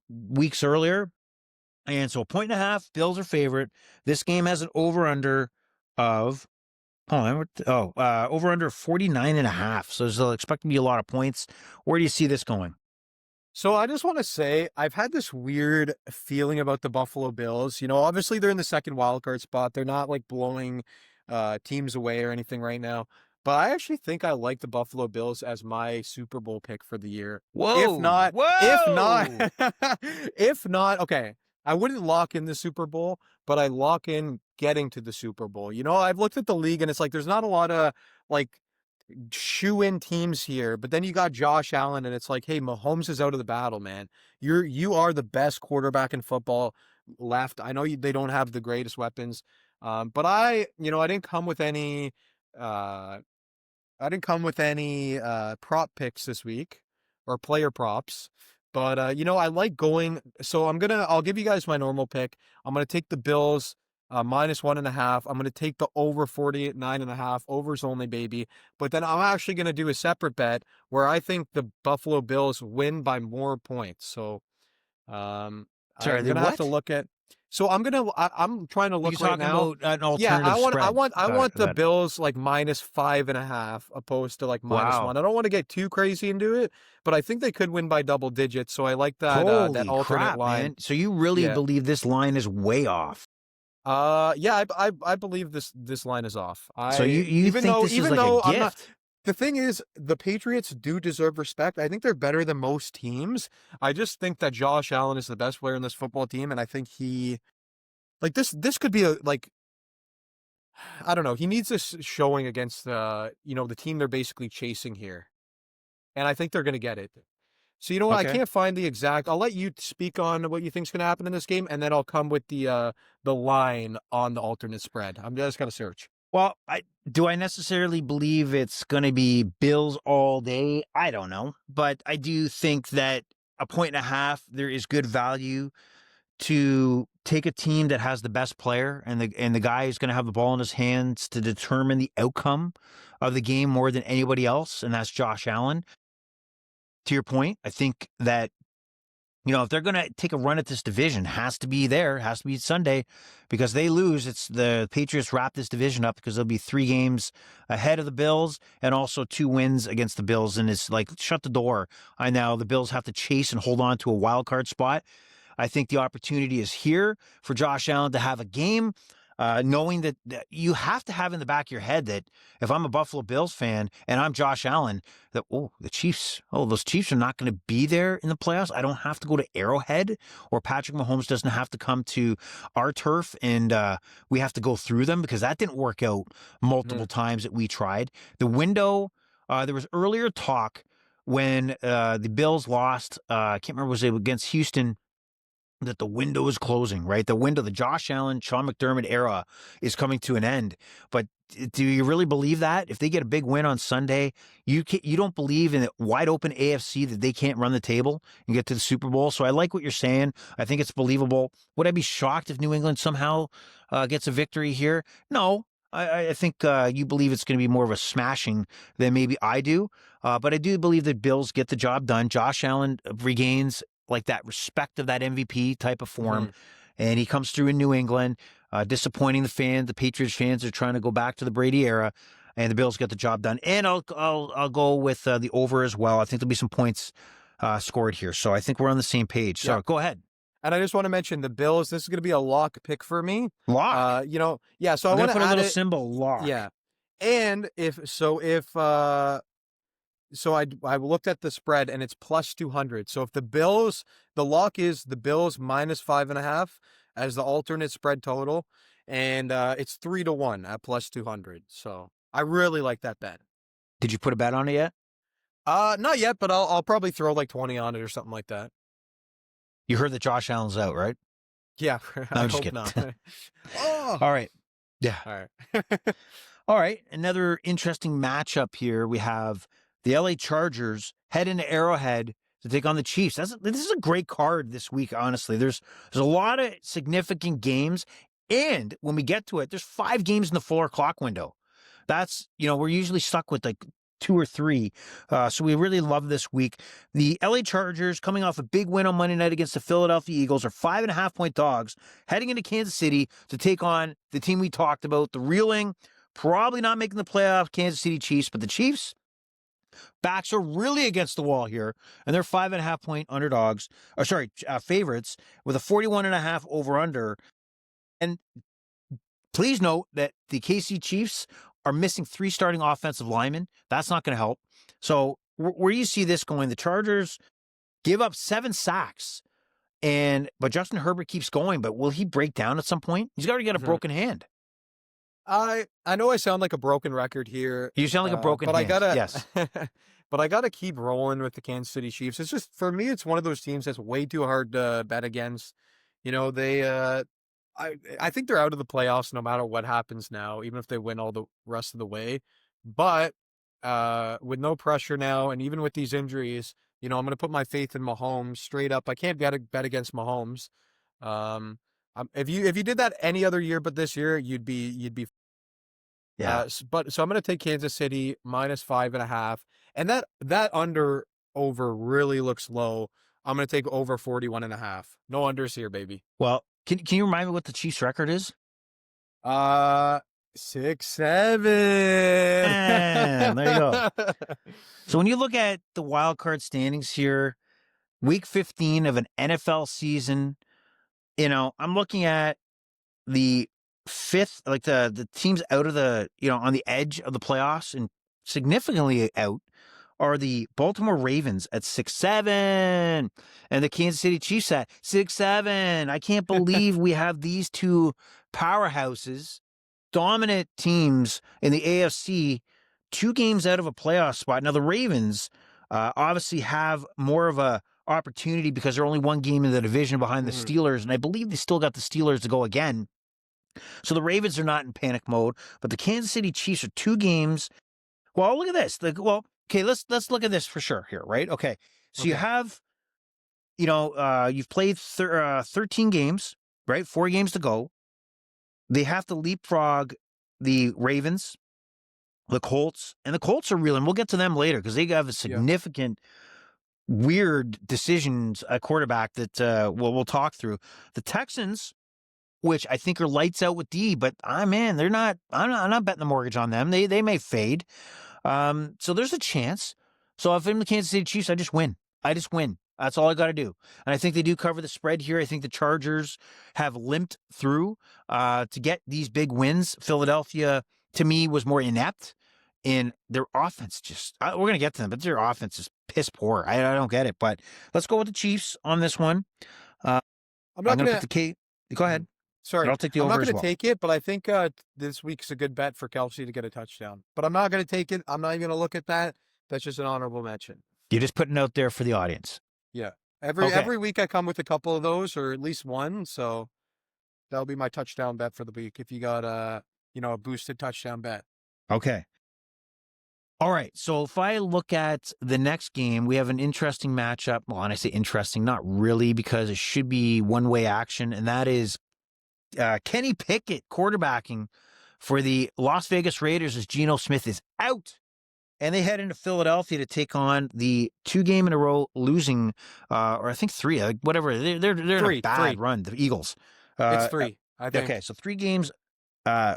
weeks earlier. And so 1.5, Bills are favorite. This game has an over-under of, over-under 49.5. So there's expected to be a lot of points. Where do you see this going? So I just want to say, I've had this weird feeling about the Buffalo Bills. Obviously they're in the second wildcard spot. They're not blowing teams away or anything right now. But I actually think I like the Buffalo Bills as my Super Bowl pick for the year. Whoa. If not, okay. I wouldn't lock in the Super Bowl, but I lock in getting to the Super Bowl. I've looked at the league and it's there's not a lot of shoe-in teams here, but then you got Josh Allen and it's hey, Mahomes is out of the battle, man. You are the best quarterback in football left. I know they don't have the greatest weapons, but I didn't come with any I didn't come with any prop picks this week or player props. But I like going. So I'll give you guys my normal pick. I'm gonna take the Bills -1.5. I'm gonna take the over 48.9.5. Overs only, baby. But then I'm actually gonna do a separate bet where I think the Buffalo Bills win by more points. So um, Sorry, I'm they gonna have to what? look at. So I'm trying to You're look right talking now. about an Yeah, alternative spread. I Got it. want the Got it. Bills like -5.5 opposed to like Wow. -1. I don't want to get too crazy into it, but I think they could win by double digits. So I like that Holy alternate crap, line. man. So you really Yeah. believe this line is way off. Yeah, I believe this line is off. So you think this is Even like a though I'm not. gift? The thing is, the Patriots do deserve respect. I think they're better than most teams. I just think that Josh Allen is the best player in this football team, and I think he like this could be a like I don't know. He needs this showing against the team they're basically chasing here. And I think they're going to get it. So you know what? I Okay. can't find the exact. I'll let you speak on what you think's going to happen in this game, and then I'll come with the line on the alternate spread. I'm just gonna search. Well, I necessarily believe it's going to be Bills all day? I don't know, but I do think that a point and a half there is good value to take a team that has the best player and the guy who's going to have the ball in his hands to determine the outcome of the game more than anybody else, and that's Josh Allen. To your point, I think that if they're going to take a run at this division, has to be Sunday, because they lose. It's the Patriots wrap this division up because they'll be 3 games ahead of the Bills and also 2 wins against the Bills. And it's like, shut the door. I know the Bills have to chase and hold on to a wild card spot. I think the opportunity is here for Josh Allen to have a game, knowing that you have to have in the back of your head that if I'm a Buffalo Bills fan and I'm Josh Allen, that, those Chiefs are not going to be there in the playoffs. I don't have to go to Arrowhead, or Patrick Mahomes doesn't have to come to our turf and we have to go through them, because that didn't work out multiple times that we tried. The window, there was earlier talk when the Bills lost, I can't remember, was it against Houston, that the window is closing, right? The Josh Allen, Sean McDermott era is coming to an end. But do you really believe that? If they get a big win on Sunday, you don't believe in the wide open AFC that they can't run the table and get to the Super Bowl? So I like what you're saying. I think it's believable. Would I be shocked if New England somehow gets a victory here? No. I think you believe it's going to be more of a smashing than maybe I do. But I do believe that Bills get the job done. Josh Allen regains like that respect of that MVP type of form. And he comes through in New England, disappointing the fans. The Patriots fans are trying to go back to the Brady era, and the Bills get the job done. And I'll go with the over as well. I think there'll be some points scored here. So I think we're on the same page. So Yeah. go ahead. And I just want to mention the Bills. This is going to be a lock pick for me. Lock. Yeah. So I I'm going want to to put a add little it. symbol, lock. Yeah. And so I looked at the spread and it's +200. So if the lock is the Bills -5.5 as the alternate spread total, and it's 3-1 at +200. So I really like that bet. Did you put a bet on it yet? Not yet, but I'll probably throw like 20 on it or something like that. You heard that Josh Allen's out, right? Yeah, No, I I'm just hope kidding. not. Oh, All right. Yeah. all right. All right, another interesting matchup here. We have the LA Chargers head into Arrowhead to take on the Chiefs. This is a great card this week, honestly. There's a lot of significant games, and when we get to it, there's 5 games in the 4 o'clock window. That's, we're usually stuck with like 2 or 3. So we really love this week. The LA Chargers, coming off a big win on Monday night against the Philadelphia Eagles, are 5.5-point dogs heading into Kansas City to take on the team we talked about, the reeling, probably not making the playoff, Kansas City Chiefs. But the Chiefs backs are really against the wall here, and they're 5.5-point underdogs, favorites, with a 41.5 over under. And please note that the KC Chiefs are missing 3 starting offensive linemen. That's not going to help. So where you see this going, the Chargers give up 7 sacks, but Justin Herbert keeps going. But will he break down at some point? He's got to get a broken hand. I know I sound like a broken record here. You sound like a broken but hand. I gotta, Yes. but I gotta keep rolling with the Kansas City Chiefs. It's just, for me, it's one of those teams that's way too hard to bet against. They, I think they're out of the playoffs no matter what happens now, even if they win all the rest of the way. But with no pressure now, and even with these injuries, I'm going to put my faith in Mahomes straight up. I can't bet against Mahomes. If you did that any other year but this year, you'd be. Yeah. So I'm going to take Kansas City -5.5, and that under over really looks low. I'm going to take over 41.5. No unders here, baby. Well, can you remind me what the Chiefs' record is? 6-7. And there you go. So when you look at the wild card standings here, week 15 of an NFL season, I'm looking at the fifth, like the teams out of on the edge of the playoffs and significantly out are the Baltimore Ravens at 6-7 and the Kansas City Chiefs at 6-7. I can't believe we have these two powerhouses, dominant teams in the AFC, 2 games out of a playoff spot. Now the Ravens obviously have more of a opportunity because they're only 1 game in the division behind the Steelers, and I believe they still got the Steelers to go again. So the Ravens are not in panic mode, but the Kansas City Chiefs are 2 games. Well, look at this. Okay, let's look at this for sure here, right? Okay. So you have, you've played 13 games, right? 4 games to go. They have to leapfrog the Ravens, the Colts, and the Colts are real, and we'll get to them later because they have a significant weird decisions at quarterback that we'll talk through. The Texans, which I think are lights out with D, but they're not. I'm not betting the mortgage on them. They may fade. So there's a chance. So if I'm the Kansas City Chiefs, I just win. That's all I got to do. And I think they do cover the spread here. I think the Chargers have limped through to get these big wins. Philadelphia, to me, was more inept in their offense. We're going to get to them, but their offense is piss poor. I don't get it. But let's go with the Chiefs on this one. I'm not going to put the K. Go ahead. Sorry, I'll take the over I'm not as going to take it, but I think this week's a good bet for Kelce to get a touchdown. But I'm not going to take it. I'm not even going to look at that. That's just an honorable mention. You're just putting it out there for the audience. Yeah. Every week I come with a couple of those, or at least one. So that'll be my touchdown bet for the week. If you got a boosted touchdown bet. Okay. All right. So if I look at the next game, we have an interesting matchup. Well, and I say interesting, not really, because it should be one-way action, and that is Kenny Pickett quarterbacking for the Las Vegas Raiders as Geno Smith is out. And they head into Philadelphia to take on the 2 game in a row losing, or I think 3, like whatever. They're in a bad run, the Eagles. It's 3, I think. Okay, so 3 games, 3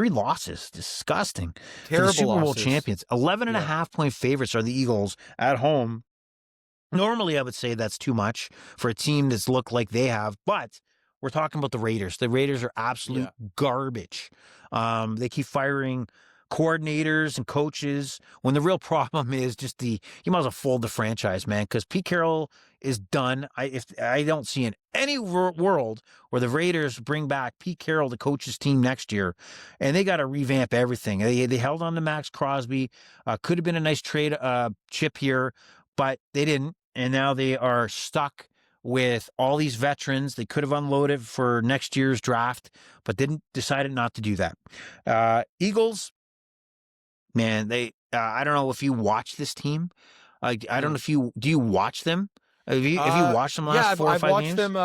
losses. Disgusting. Terrible for the Super Bowl losses. champions. 11.5 point favorites are the Eagles at home. Normally, I would say that's too much for a team that's looked like they have, but we're talking about the Raiders. The Raiders are absolute garbage. They keep firing coordinators and coaches when the real problem is just you might as well fold the franchise, man, because Pete Carroll is done. I don't see in any world where the Raiders bring back Pete Carroll to coach his team next year, and they got to revamp everything. They held on to Max Crosby. Could have been a nice trade chip here, but they didn't, and now they are stuck with all these veterans. They could have unloaded for next year's draft, but decided not to do that. Eagles, man, I don't know if you watch this team. I don't know if do you watch them? Have you watched them last 4 or 5 games? I've watched them.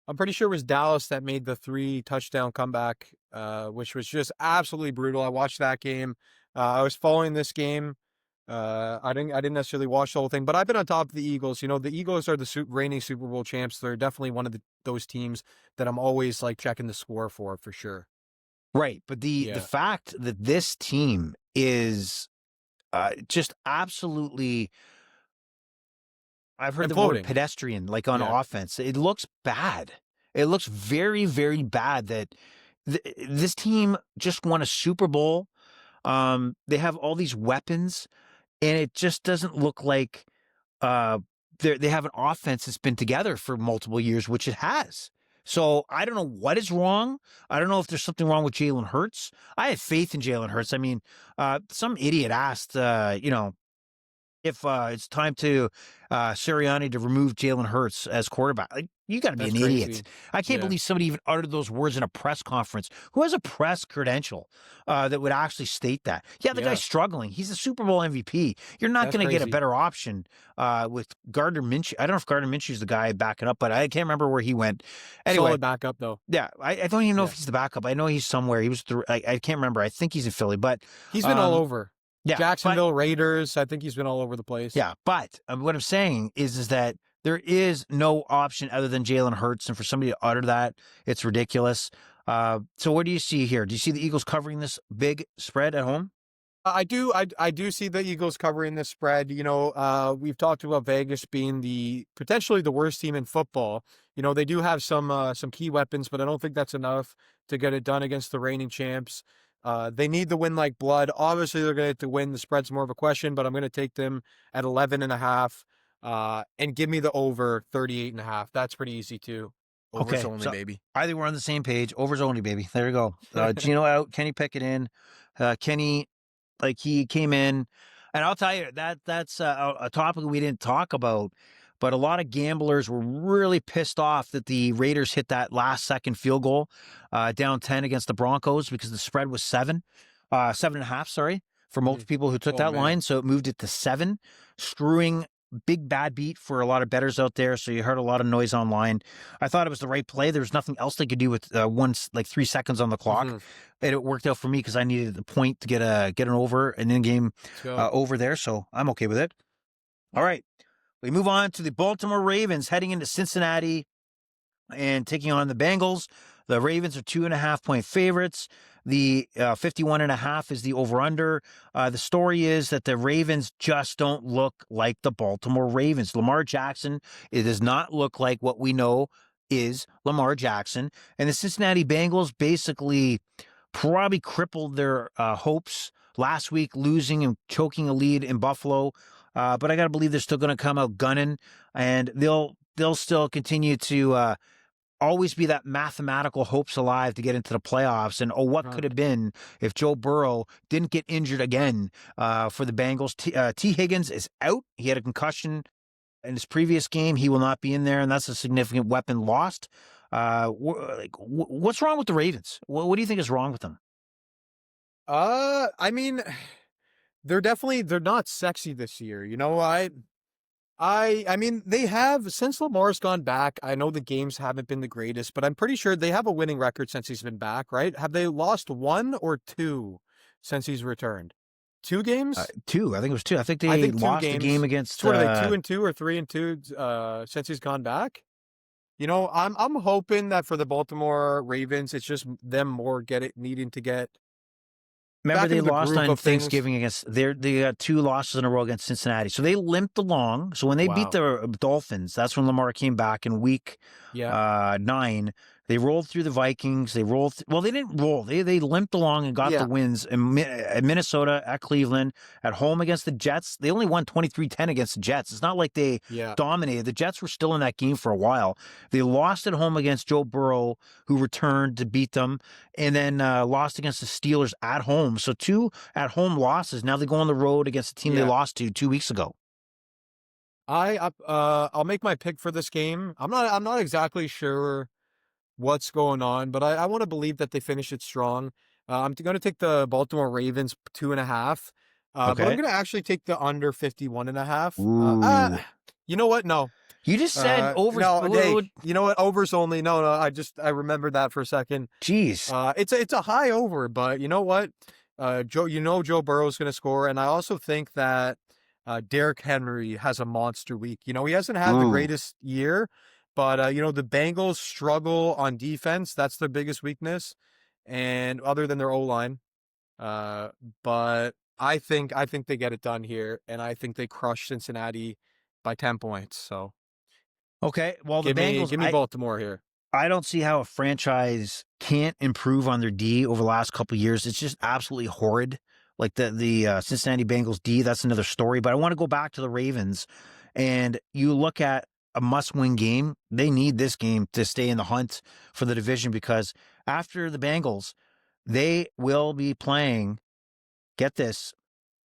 I'm pretty sure it was Dallas that made the 3 touchdown comeback, which was just absolutely brutal. I watched that game. I was following this game. I didn't necessarily watch the whole thing, but I've been on top of the Eagles. The Eagles are the reigning Super Bowl champs. They're definitely one of those teams that I'm always like checking the score for sure. Right, but the fact that this team is just absolutely, I've heard the word pedestrian, like on offense. It looks bad. It looks very, very bad that this team just won a Super Bowl. They have all these weapons, and it just doesn't look like they have an offense that's been together for multiple years, which it has. So I don't know what is wrong. I don't know if there's something wrong with Jalen Hurts. I have faith in Jalen Hurts. I mean, some idiot asked, if it's time to Sirianni to remove Jalen Hurts as quarterback. Like, you got to be That's an idiot. crazy. I can't Yeah. believe somebody even uttered those words in a press conference. Who has a press credential that would actually state that? Yeah, the Yeah. guy's struggling. He's a Super Bowl MVP. You're not That's going to get a crazy. better option with Gardner Minshew. I don't know if Gardner Minshew's the guy backing up, but I can't remember where he went. Anyway, Solid backup though. yeah, I don't even know if Yeah. he's the backup. I know he's somewhere. He was. I can't remember. I think he's in Philly, but He's been all over. yeah, Jacksonville, Raiders. I think he's been all over the place. yeah, but what I'm saying is that there is no option other than Jalen Hurts, and for somebody to utter that, it's ridiculous. So what do you see here? Do you see the Eagles covering this big spread at home? I do. I do see the Eagles covering this spread. We've talked about Vegas being potentially the worst team in football. They do have some key weapons, but I don't think that's enough to get it done against the reigning champs. They need the win like blood. Obviously, they're going to have to win. The spread's more of a question, but I'm going to take them at 11.5, and give me the over 38.5. That's pretty easy too. Overs Okay, only, so baby. I think we're on the same page. Overs only, baby. There you go. Gino out. Kenny Pickett in. Kenny, like, he came in, and I'll tell you that's a topic we didn't talk about. But a lot of gamblers were really pissed off that the Raiders hit that last second field goal down 10 against the Broncos because the spread was 7.5, sorry, for most people who took that man. line. So it moved it to 7, screwing big bad beat for a lot of bettors out there. So you heard a lot of noise online. I thought it was the right play. There was nothing else they could do with 3 seconds on the clock. And it worked out for me because I needed the point to get an over, an in-game over there. So I'm okay with it. All right. We move on to the Baltimore Ravens heading into Cincinnati and taking on the Bengals. The Ravens are 2.5-point favorites. The 51.5 is the over-under. The story is that the Ravens just don't look like the Baltimore Ravens. Lamar Jackson, it does not look like what we know is Lamar Jackson. And the Cincinnati Bengals basically probably crippled their hopes last week, losing and choking a lead in Buffalo. But I got to believe they're still going to come out gunning, and they'll still continue to always be that mathematical hopes alive to get into the playoffs. And what could have been if Joe Burrow didn't get injured again for the Bengals? T. Higgins is out. He had a concussion in his previous game. He will not be in there, and that's a significant weapon lost. What's wrong with the Ravens? What do you think is wrong with them? I mean, they're not sexy this year. I mean, they have, since Lamar's gone back, I know the games haven't been the greatest, but I'm pretty sure they have a winning record since he's been back, right? Have they lost 1 or 2 since he's returned? 2 games? 2. I think it was 2. I think they lost a game against. So what are they, 2-2 or 3-2 since he's gone back? I'm hoping that for the Baltimore Ravens, it's just them needing to get. Remember, they lost on Thanksgiving things. they got 2 losses in a row against Cincinnati. So they limped along. So when they beat the Dolphins, that's when Lamar came back in week 9. They rolled through the Vikings. They didn't roll. They limped along and got the wins in Minnesota, at Cleveland, at home against the Jets. They only won 23-10 against the Jets. It's not like they dominated. The Jets were still in that game for a while. They lost at home against Joe Burrow, who returned to beat them, and then lost against the Steelers at home. So 2 at-home losses. Now they go on the road against a team they lost to 2 weeks ago. I'll make my pick for this game. I'm not exactly sure what's going on, but I want to believe that they finish it strong. I'm going to take the Baltimore Ravens 2.5, but I'm going to actually take the under 51.5. You know what? No. You just said overs. No, you know what? Overs only. No. I remembered that for a second. Jeez. It's a high over, but you know what? Joe Burrow's going to score, and I also think that Derrick Henry has a monster week. He hasn't had the greatest year, but the Bengals struggle on defense. That's their biggest weakness, and other than their O-line. But I think they get it done here, and I think they crush Cincinnati by 10 points. So okay, well, the Bengals. Give me Baltimore here. I don't see how a franchise can't improve on their D over the last couple of years. It's just absolutely horrid. Like the Cincinnati Bengals D, that's another story. But I want to go back to the Ravens, and you look at a must-win game. They need this game to stay in the hunt for the division, because after the Bengals, they will be playing, get this,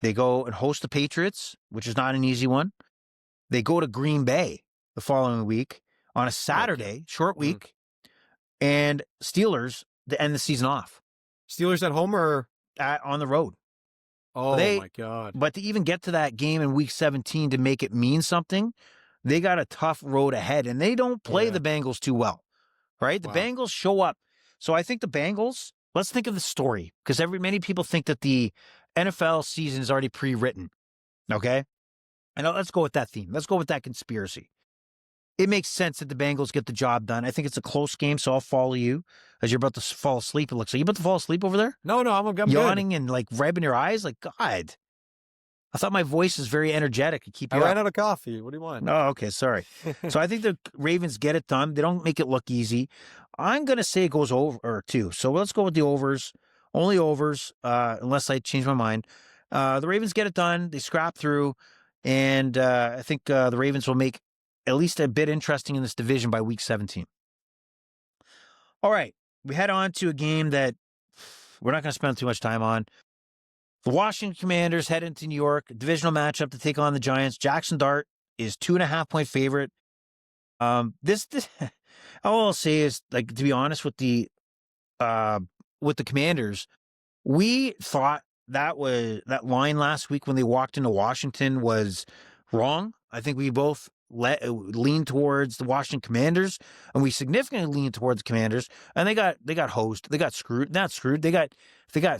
They go and host the Patriots, which is not an easy one. They go to Green Bay the following week on a Saturday, short week, and Steelers to end the season off. Steelers at home or on the road. Oh my God. But to even get to that game in week 17 to make it mean something, they got a tough road ahead, and they don't play the Bengals too well, right? The Bengals show up. So I think the Bengals, let's think of the story, because many people think that the NFL season is already pre-written, okay? And let's go with that theme. Let's go with that conspiracy. It makes sense that the Bengals get the job done. I think it's a close game, so I'll follow you as you're about to fall asleep. It looks like you about to fall asleep over there? No, I'm yawning good. And like rubbing your eyes. Like, God, I thought my voice is very energetic. I ran out of coffee. What do you want? Oh, okay, sorry. So I think the Ravens get it done. They don't make it look easy. I'm gonna say it goes over too. So let's go with the overs. Only overs, unless I change my mind. The Ravens get it done. They scrap through, and I think the Ravens will make at least a bit interesting in this division by week 17. All right, we head on to a game that we're not going to spend too much time on. The Washington Commanders head into New York, divisional matchup to take on the Giants. Jackson Dart is 2.5-point favorite. This all I'll say is, like, to be honest with the Commanders, we thought that line last week when they walked into Washington was wrong. I think we both leaned towards the Washington Commanders, and we significantly leaned towards the Commanders, and they got hosed. They got screwed. Not screwed. They got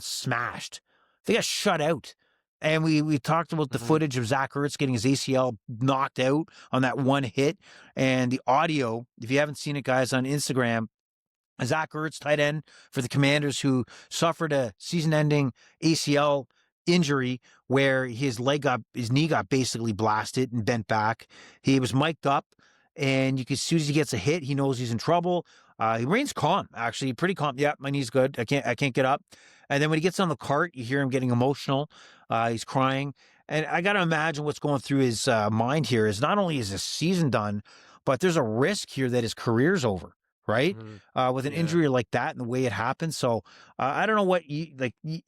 smashed. They got shut out. And we talked about the footage of Zach Ertz getting his ACL knocked out on that one hit, and the audio. If you haven't seen it, guys, on Instagram, Zach Ertz, tight end for the Commanders, who suffered a season-ending ACL injury where his knee got basically blasted and bent back. He was mic'd up, and as soon as he gets a hit, he knows he's in trouble. He remains calm, actually, pretty calm. Yeah, my knee's good. I can't get up. And then when he gets on the cart, you hear him getting emotional. He's crying. And I got to imagine what's going through his mind here is not only is his season done, but there's a risk here that his career's over, right? With an injury like that and the way it happens. So I don't know what you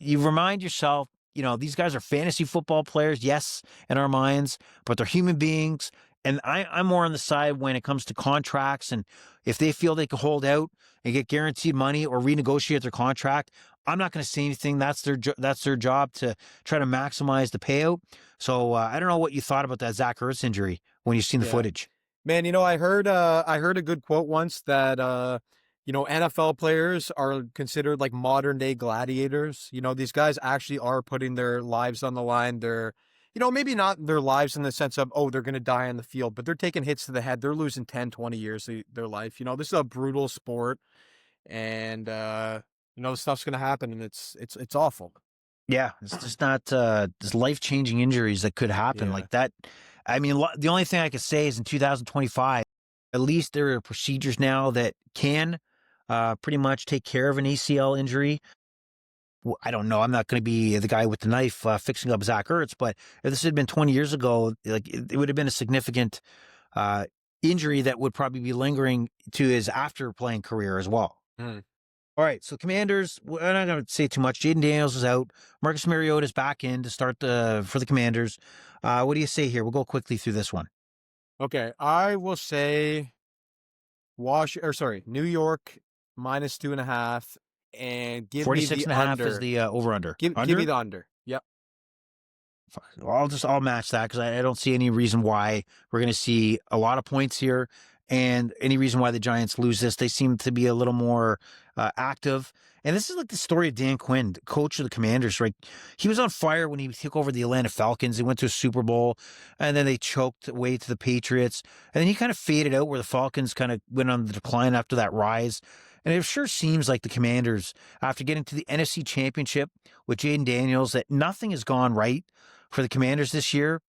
remind yourself, these guys are fantasy football players, yes, in our minds, but they're human beings. And I'm more on the side when it comes to contracts, and if they feel they can hold out and get guaranteed money or renegotiate their contract, I'm not going to say anything. That's their job to try to maximize the payout. So I don't know what you thought about that Zach Ertz injury when you seen the footage. Man, I heard a good quote once that NFL players are considered like modern day gladiators. These guys actually are putting their lives on the line. They're maybe not their lives in the sense of, they're going to die on the field, but they're taking hits to the head. They're losing 10, 20 years of their life. This is a brutal sport, and this stuff's going to happen, and it's awful. Yeah, it's just not just life-changing injuries that could happen like that. I mean, the only thing I could say is in 2025, at least there are procedures now that can pretty much take care of an ACL injury. Well, I don't know. I'm not going to be the guy with the knife fixing up Zach Ertz, but if this had been 20 years ago, it would have been a significant injury that would probably be lingering to his after playing career as well. All right, so Commanders, we're not going to say too much. Jaden Daniels is out. Marcus Mariota is back in to start for the Commanders. What do you say here? We'll go quickly through this one. Okay, I will say New York -2.5, and give me the 46.5 is the over-under. Give me the under. Yep. I'll match that because I don't see any reason why we're going to see a lot of points here, and any reason why the Giants lose this. They seem to be a little more active. And this is like the story of Dan Quinn, coach of the Commanders, right? He was on fire when he took over the Atlanta Falcons. He went to a Super Bowl, and then they choked away to the Patriots. And then he kind of faded out where the Falcons kind of went on the decline after that rise. And it sure seems like the Commanders, after getting to the NFC Championship with Jaden Daniels, that nothing has gone right for the Commanders this year.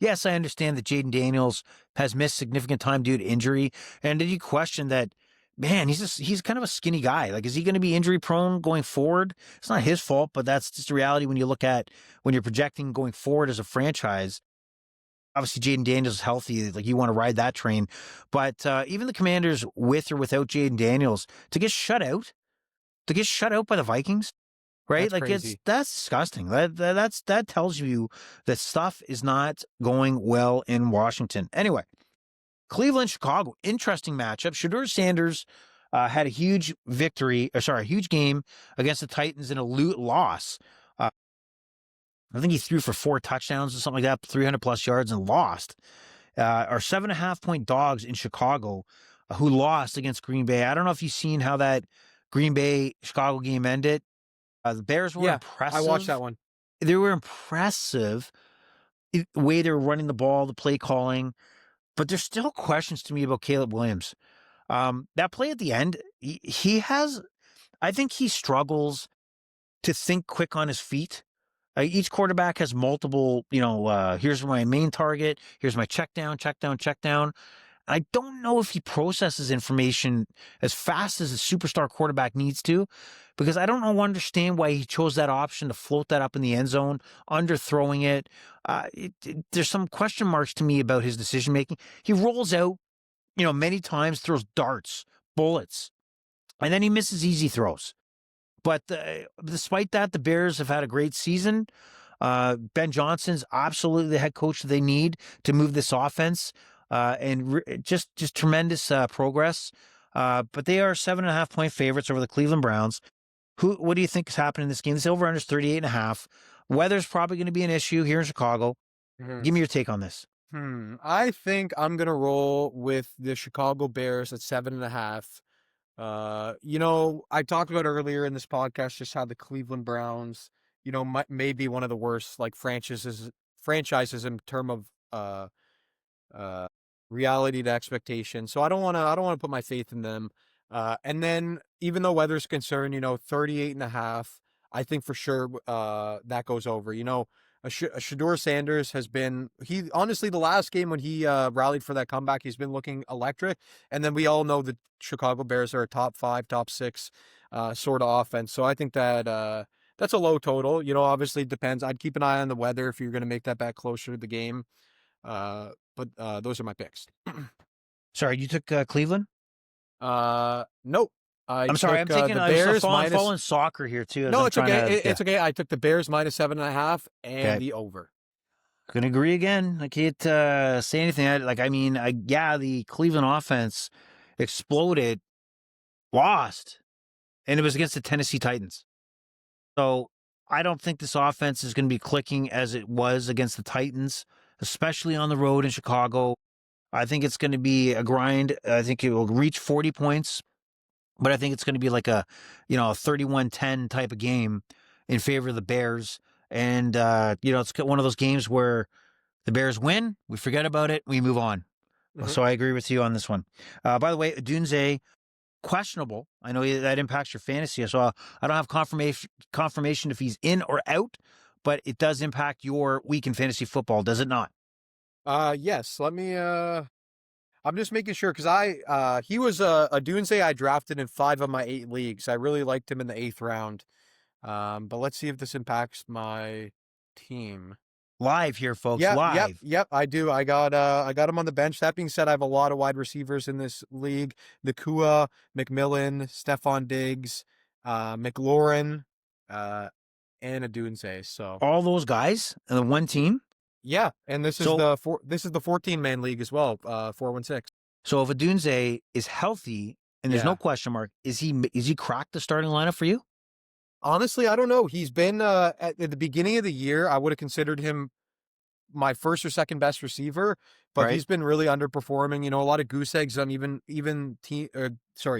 Yes, I understand that Jaden Daniels has missed significant time due to injury. And did you question that, man, he's kind of a skinny guy. Like, is he going to be injury prone going forward? It's not his fault, but that's just a reality when you're projecting going forward as a franchise. Obviously, Jaden Daniels is healthy. Like, you want to ride that train. But even the Commanders, with or without Jaden Daniels, to get shut out by the Vikings, right? That's Like crazy. that's disgusting. That tells you that stuff is not going well in Washington. Anyway, Cleveland, Chicago, interesting matchup. Shedeur Sanders had a huge a huge game against the Titans in a loss. I think he threw for 4 touchdowns or something like that, 300 plus yards, and lost. Are 7.5-point dogs in Chicago, who lost against Green Bay. I don't know if you've seen how that Green Bay Chicago game ended. The Bears were Yeah, I watched that impressive. one. They were impressive the way they were running the ball, the play calling, but there's still questions to me about Caleb Williams. That play at the end, he has, I think he struggles to think quick on his feet. Each quarterback has multiple, here's my main target, here's my check down, check down, check down. I don't know if he processes information as fast as a superstar quarterback needs to, because I don't understand why he chose that option to float that up in the end zone, underthrowing it. There's some question marks to me about his decision making. He rolls out, many times, throws darts, bullets, and then he misses easy throws. But despite that, the Bears have had a great season. Ben Johnson's absolutely the head coach they need to move this offense, and just tremendous progress. But they are 7.5-point favorites over the Cleveland Browns. What do you think is happening in this game? This over-under is 38.5. Weather's probably going to be an issue here in Chicago. Mhm. Give me your take on this. I think I'm gonna roll with the Chicago Bears at 7.5. I talked about earlier in this podcast just how the Cleveland Browns, may be one of the worst like franchises in term of uh reality to expectation. So I don't want to put my faith in them. And then even though weather's concerned, 38.5, I think for sure that goes over. A Shedeur Sanders has been, he honestly, the last game when he rallied for that comeback, he's been looking electric. And then we all know the Chicago Bears are a top 5, top 6 sort of offense. So I think that that's a low total. Obviously it depends. I'd keep an eye on the weather if you're going to make that bet closer to the game. But those are my picks. Sorry, you took Cleveland? Nope. I I'm sorry, took I'm taking. the I'm Bears minus. following soccer here too, as No, I'm it's trying okay. to. It's okay. I took the Bears minus 7.5 and Okay. the over. Gonna agree again. I can't say anything. The Cleveland offense exploded, lost, and it was against the Tennessee Titans. So I don't think this offense is going to be clicking as it was against the Titans, especially on the road in Chicago. I think it's going to be a grind. I think it will reach 40 points, but I think it's going to be like a 31-10 type of game in favor of the Bears. And, it's one of those games where the Bears win, we forget about it, we move on. Mhm. So I agree with you on this one. By the way, Dunze, questionable. I know that impacts your fantasy, so I don't have confirmation if he's in or out, but it does impact your week in fantasy football, does it not? Yes. Let me. I'm just making sure because he was a Dunze I drafted in 5 of my 8 leagues. I really liked him in the 8th round. But let's see if this impacts my team. Live here, folks, Yeah, live. yep, I do. I got him on the bench. That being said, I have a lot of wide receivers in this league. Nakua, McMillan, Stephon Diggs, McLaurin, and Adunze. So All those guys in the one team. yeah, and this is So, the 14-man league as well, 416. so if Adunze is healthy and there's Yeah. no question mark, is he cracked the starting lineup for you? Honestly, I don't know. He's been at the beginning of the year, I would have considered him my first or second best receiver, but Right. he's been really underperforming. A lot of goose eggs on even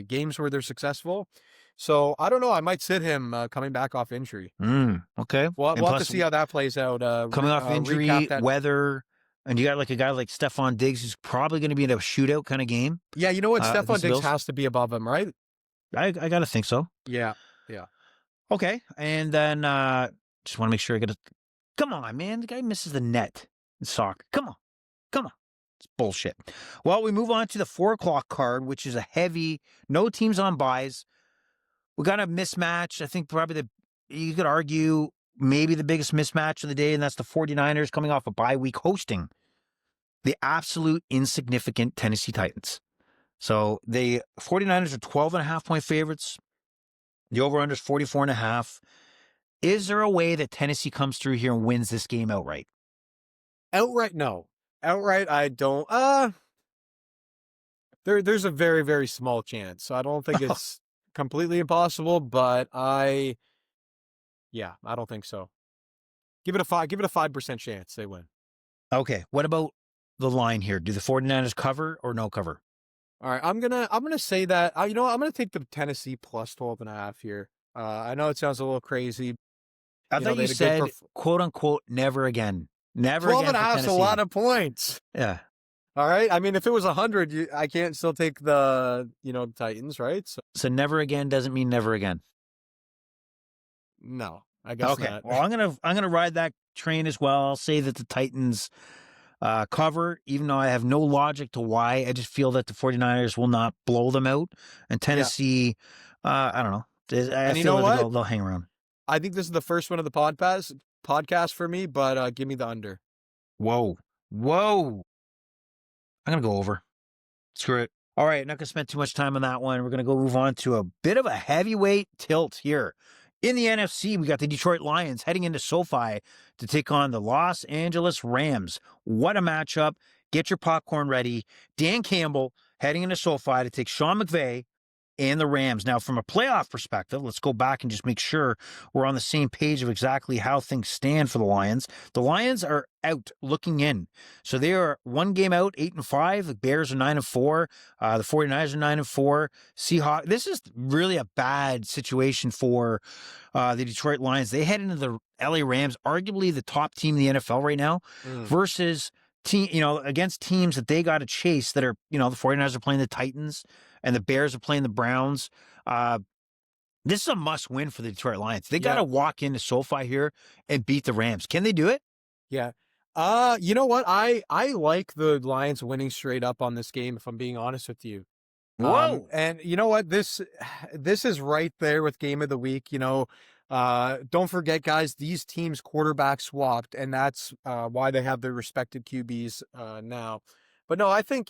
games where they're successful. So I don't know. I might sit him coming back off injury. Okay. We'll And have to plus, see how that plays out. coming off injury, That. weather, and you got like a guy like Stephon Diggs who's probably going to be in a shootout kind of game. Yeah, you know what? against Stephon the Diggs Bills. has to be above him, right? I got to think so. Yeah. Okay. And then just want to make sure I get a. Come on, man. The guy misses the net in soccer. Come on. It's bullshit. Well, we move on to the 4:00 card, which is a heavy, no teams on buys. We got a mismatch. I think probably you could argue maybe the biggest mismatch of the day, and that's the 49ers coming off a bye week hosting the absolute insignificant Tennessee Titans. So the 49ers are 12.5-point favorites. The over-under is 44.5. Is there a way that Tennessee comes through here and wins this game outright? Outright, no. Outright, I don't. There's a very, very small chance. So I don't think it's completely impossible, but I don't think so. Give it a 5% chance they win. Okay. What about the line here? Do the 49ers cover or no cover? All right, I'm gonna say that. I'm gonna take the Tennessee plus 12.5 here. I know it sounds a little crazy. I thought you said, quote unquote, never again. Never 12 again. and a half is a lot of points. Yeah. All right. I mean, if it was 100, I can't still take the Titans, right? So never again doesn't mean never again. No, I guess not. Well, I'm gonna ride that train as well. I'll say that the Titans cover, even though I have no logic to why. I just feel that the 49ers will not blow them out. And Tennessee, I don't know. I feel that they'll hang around. I think this is the first one of the podcast for me, but give me the under. Whoa. I'm going to go over. Screw it. All right, not going to spend too much time on that one. We're going to go move on to a bit of a heavyweight tilt here. In the NFC, we got the Detroit Lions heading into SoFi to take on the Los Angeles Rams. What a matchup. Get your popcorn ready. Dan Campbell heading into SoFi to take Sean McVay and the Rams. Now, from a playoff perspective, let's go back and just make sure we're on the same page of exactly how things stand for the Lions. The Lions are out looking in. So they are one game out, 8-5. The Bears are 9-4. The 49ers are 9-4. Seahawks. This is really a bad situation for the Detroit Lions. They head into the LA Rams, arguably the top team in the NFL right now, versus against teams that they got to chase that are, the 49ers are playing the Titans and the Bears are playing the Browns. This is a must win for the Detroit Lions. They got to walk into SoFi here and beat the Rams. Can they do it? Yeah. You know what? I like the Lions winning straight up on this game, if I'm being honest with you. Whoa. And you know what? This is right there with game of the week. Don't forget, guys, these teams quarterback swapped, and that's why they have their respected QBs now. But no, I think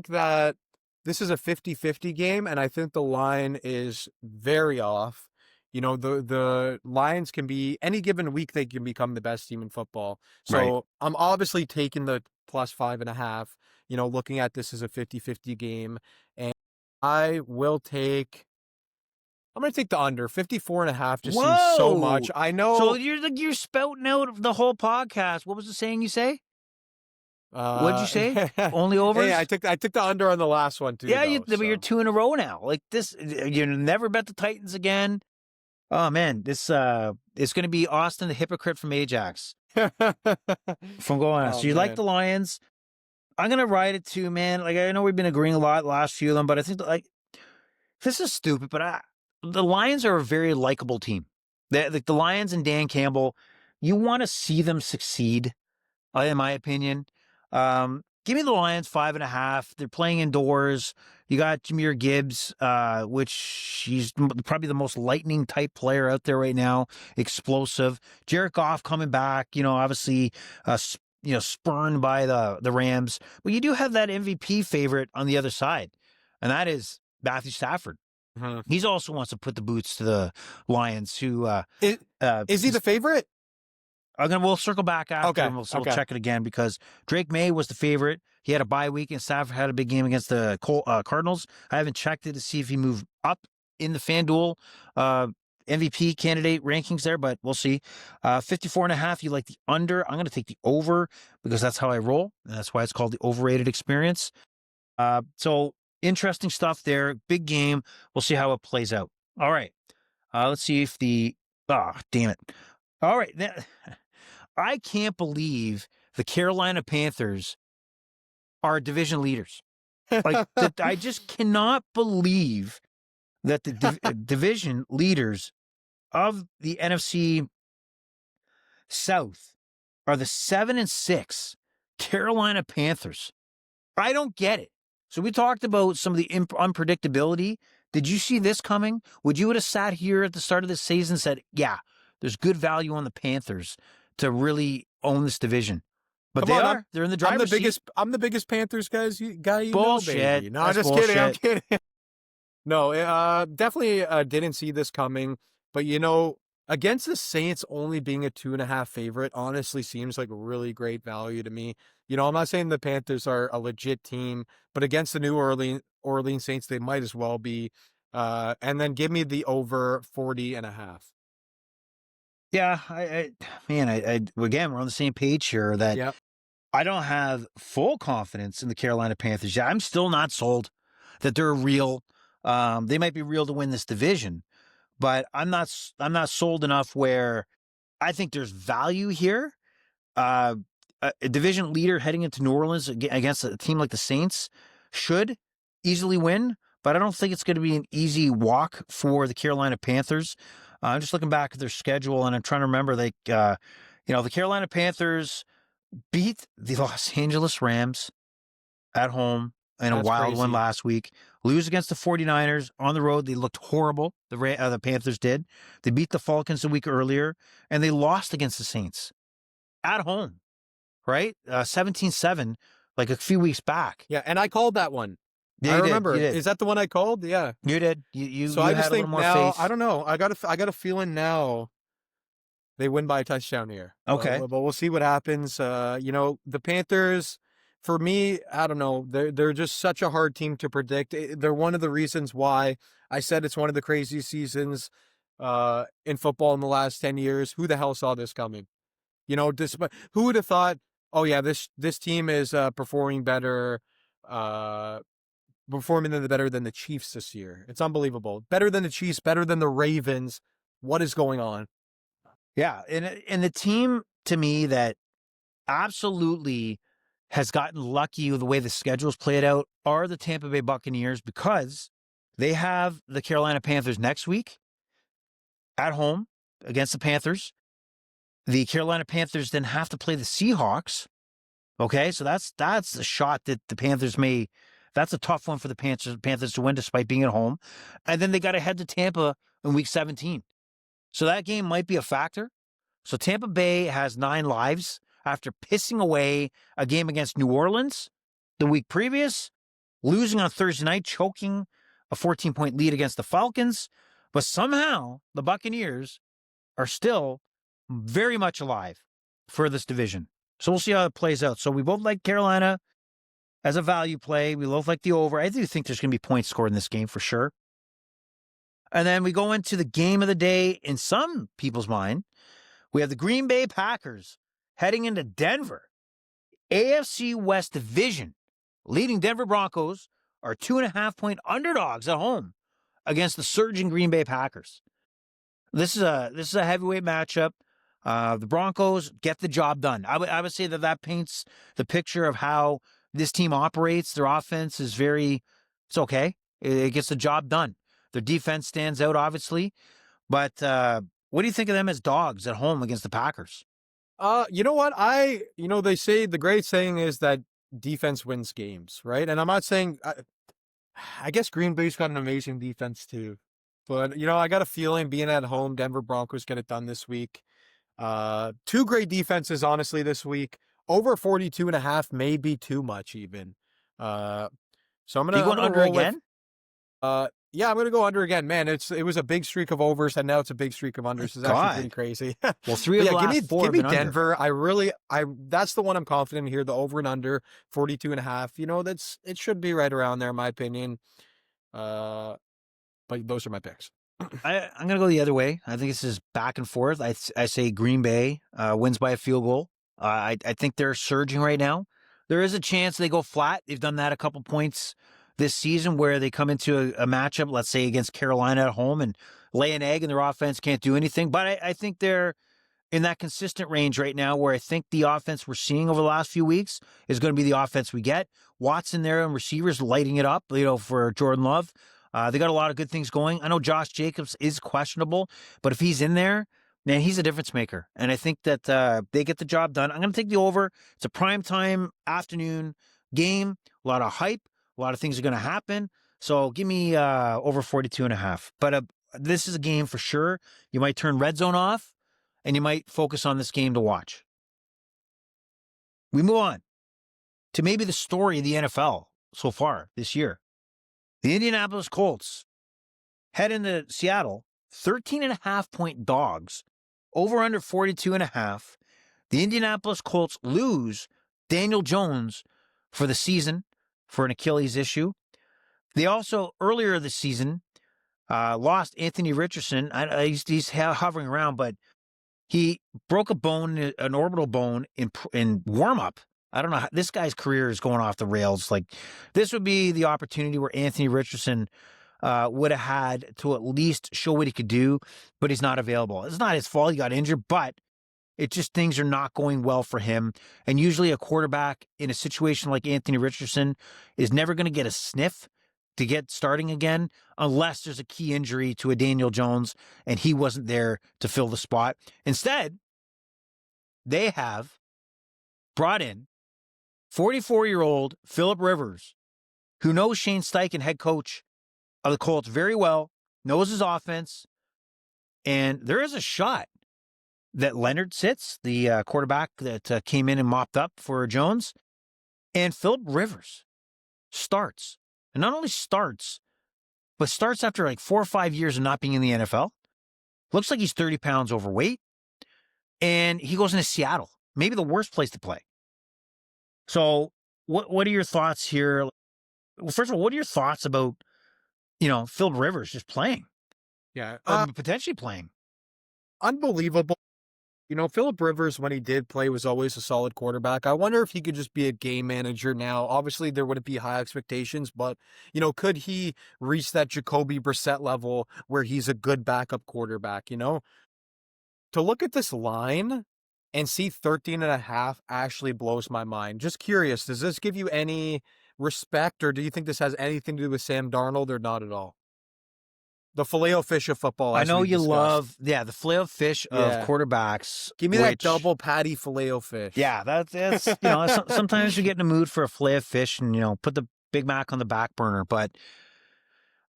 that this is a 50-50 game, and I think the line is very off. The Lions can be, any given week, they can become the best team in football. So right. I'm obviously taking the plus 5.5, looking at this as a 50-50 game. And I'm going to take the under. 54.5 just seems so much. I know. So you're spouting out the whole podcast. What was the saying you say? What'd you say? Only overs? Hey, I took the under on the last one too. Yeah, but you're 2 in a row now. Like this, you never bet the Titans again. Oh man, this it's going to be Austin the hypocrite from Ajax. From going on. So you like the Lions? I'm going to ride it too, man. Like I know we've been agreeing a lot last few of them, but I think this is stupid. But the Lions are a very likable team. The Lions and Dan Campbell, you want to see them succeed, in my opinion. Give me the Lions 5.5. They're playing indoors. You got Jahmyr Gibbs, which he's probably the most lightning type player out there right now. Explosive. Jared Goff coming back, obviously, spurned by the Rams. But you do have that MVP favorite on the other side, and that is Matthew Stafford. Mm-hmm. He also wants to put the boots to the Lions, who is he the favorite? We'll circle back after and we'll check it again because Drake May was the favorite. He had a bye week and Stafford had a big game against the Cardinals. I haven't checked it to see if he moved up in the FanDuel MVP candidate rankings there, but we'll see. 54.5, you like the under. I'm going to take the over because that's how I roll. And that's why it's called the overrated experience. So interesting stuff there. Big game. We'll see how it plays out. All right. Let's see if damn it. All right. I can't believe the Carolina Panthers are division leaders. I just cannot believe that the division leaders of the NFC South are the 7-6 Carolina Panthers. I don't get it. So we talked about some of the unpredictability. Did you see this coming? Would you have sat here at the start of the season and said, yeah, there's good value on the Panthers to really own this division? But they're in the driver's seat. I'm the biggest Panthers guy you bullshit. know, baby. No, I'm just kidding. I'm kidding. No, definitely didn't see this coming. But Against the Saints, only being a 2.5 favorite honestly seems like really great value to me. I'm not saying the Panthers are a legit team, but against the New Orleans Saints, they might as well be. And then give me the over 40.5. Yeah, man, again, we're on the same page here that Yep. I don't have full confidence in the Carolina Panthers yet. I'm still not sold that they're real. They might be real to win this division, but I'm not sold enough where I think there's value here. Uh, a division leader heading into New Orleans against a team like the Saints should easily win, but I don't think it's going to be an easy walk for the Carolina Panthers. I'm just looking back at their schedule, and I'm trying to remember, the Carolina Panthers beat the Los Angeles Rams at home in a That's wild one crazy. last week. Lose against the 49ers on the road. They looked horrible. The Panthers did. They beat the Falcons a week earlier, and they lost against the Saints at home, right? 17-7, like a few weeks back. Yeah, and I called that one. Yeah, I you did. remember. You did. Is that the one I called? Yeah. You did. So You I had just a little think more now, faith. I don't know. I got a feeling now they win by a touchdown here. Okay. But we'll see what happens. The Panthers, for me, I don't know. They're just such a hard team to predict. They're one of the reasons why I said it's one of the craziest seasons in football in the last 10 years. Who the hell saw this coming? Despite who would have thought, oh yeah, this team is performing better better than the Chiefs this year. It's unbelievable. Better than the Chiefs, better than the Ravens. What is going on? Yeah, and the team to me that absolutely has gotten lucky with the way the schedule's played out are the Tampa Bay Buccaneers, because they have the Carolina Panthers next week at home against the Panthers. The Carolina Panthers then have to play the Seahawks. Okay, so that's a shot that the Panthers may. That's a tough one for the Panthers to win, despite being at home. And then they got to head to Tampa in Week 17. So that game might be a factor. So Tampa Bay has 9 lives after pissing away a game against New Orleans the week previous, losing on Thursday night, choking a 14-point lead against the Falcons. But somehow the Buccaneers are still very much alive for this division. So we'll see how it plays out. So we both like Carolina as a value play. We both like the over. I do think there's going to be points scored in this game for sure. And then we go into the game of the day in some people's mind. We have the Green Bay Packers heading into Denver. AFC West Division leading Denver Broncos are 2.5-point underdogs at home against the surging Green Bay Packers. This is a heavyweight matchup. The Broncos get the job done. I would say that paints the picture of how this team operates. Their offense is it's okay. It gets the job done. Their defense stands out, obviously. But what do you think of them as dogs at home against the Packers? You know what? They say the great saying is that defense wins games, right? And I'm not saying, I guess Green Bay's got an amazing defense too. But, I got a feeling being at home, Denver Broncos get it done this week. Two great defenses, honestly, this week. Over 42.5 may be too much even. So I'm You going gonna under roll again? with, yeah, I'm gonna go under again. Man, it was a big streak of overs, and now it's a big streak of unders. It's actually pretty crazy. Well, 3 of the last 4 give have me been under. Denver. That's the one I'm confident in here. The over and under 42.5. It should be right around there, in my opinion. But those are my picks. I'm going to go the other way. I think this is back and forth. I say Green Bay wins by a field goal. I think they're surging right now. There is a chance they go flat. They've done that a couple points this season where they come into a matchup, let's say against Carolina at home, and lay an egg and their offense can't do anything. But I think they're in that consistent range right now where I think the offense we're seeing over the last few weeks is going to be the offense we get. Watson there and receivers lighting it up, for Jordan Love. They got a lot of good things going. I know Josh Jacobs is questionable, but if he's in there, man, he's a difference maker. And I think that they get the job done. I'm going to take the over. It's a primetime afternoon game. A lot of hype. A lot of things are going to happen. So give me over 42.5. But this is a game for sure. You might turn Red Zone off, and you might focus on this game to watch. We move on to maybe the story of the NFL so far this year. The Indianapolis Colts head into Seattle 13.5-point dogs. Over under 42.5. The Indianapolis Colts lose Daniel Jones for the season for an Achilles issue. They also, earlier this season, lost Anthony Richardson. He's hovering around, but he broke a bone, an orbital bone in warm-up. I don't know. This guy's career is going off the rails. Like, this would be the opportunity where Anthony Richardson would have had to at least show what he could do, but he's not available. It's not his fault he got injured, but it's just things are not going well for him. And usually a quarterback in a situation like Anthony Richardson is never going to get a sniff to get starting again unless there's a key injury to a Daniel Jones and he wasn't there to fill the spot. Instead, they have brought in 44-year-old Phillip Rivers, who knows Shane Steichen, head coach of the Colts, very well, knows his offense, and there is a shot that Leonard sits, the quarterback that came in and mopped up for Jones, and Phillip Rivers starts. And not only starts, but starts after like 4 or 5 years of not being in the NFL. Looks like he's 30 pounds overweight, and he goes into Seattle, maybe the worst place to play. So what are your thoughts here? Well, first of all, what are your thoughts about, Phillip Rivers just playing? Yeah. Or potentially playing. Unbelievable. Phillip Rivers, when he did play, was always a solid quarterback. I wonder if he could just be a game manager now. Obviously, there wouldn't be high expectations, but, could he reach that Jacoby Brissett level where he's a good backup quarterback, To look at this line and see 13.5 actually blows my mind. Just curious, does this give you any respect, or do you think this has anything to do with Sam Darnold, or not at all? The filet-o-fish of football. I know you love, the filet-o-fish of quarterbacks. Give me that double patty filet-o-fish. Yeah, that's sometimes you get in the mood for a filet-o-fish and, put the Big Mac on the back burner. But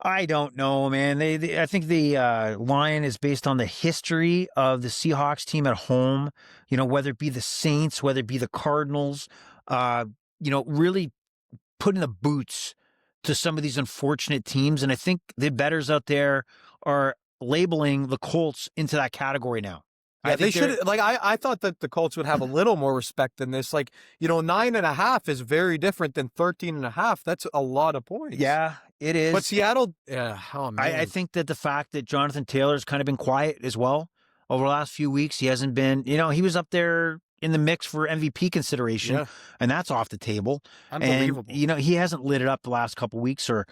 I don't know, man. I think the line is based on the history of the Seahawks team at home, whether it be the Saints, whether it be the Cardinals, really putting the boots to some of these unfortunate teams. And I think the bettors out there are labeling the Colts into that category now. Yeah, they should. I thought that the Colts would have a little more respect than this. 9.5 is very different than 13.5. That's a lot of points. Yeah, it is. But Seattle, oh man. I think that the fact that Jonathan Taylor's kind of been quiet as well over the last few weeks, he hasn't been, he was up there in the mix for MVP consideration, and that's off the table. Unbelievable. And, he hasn't lit it up the last couple of weeks or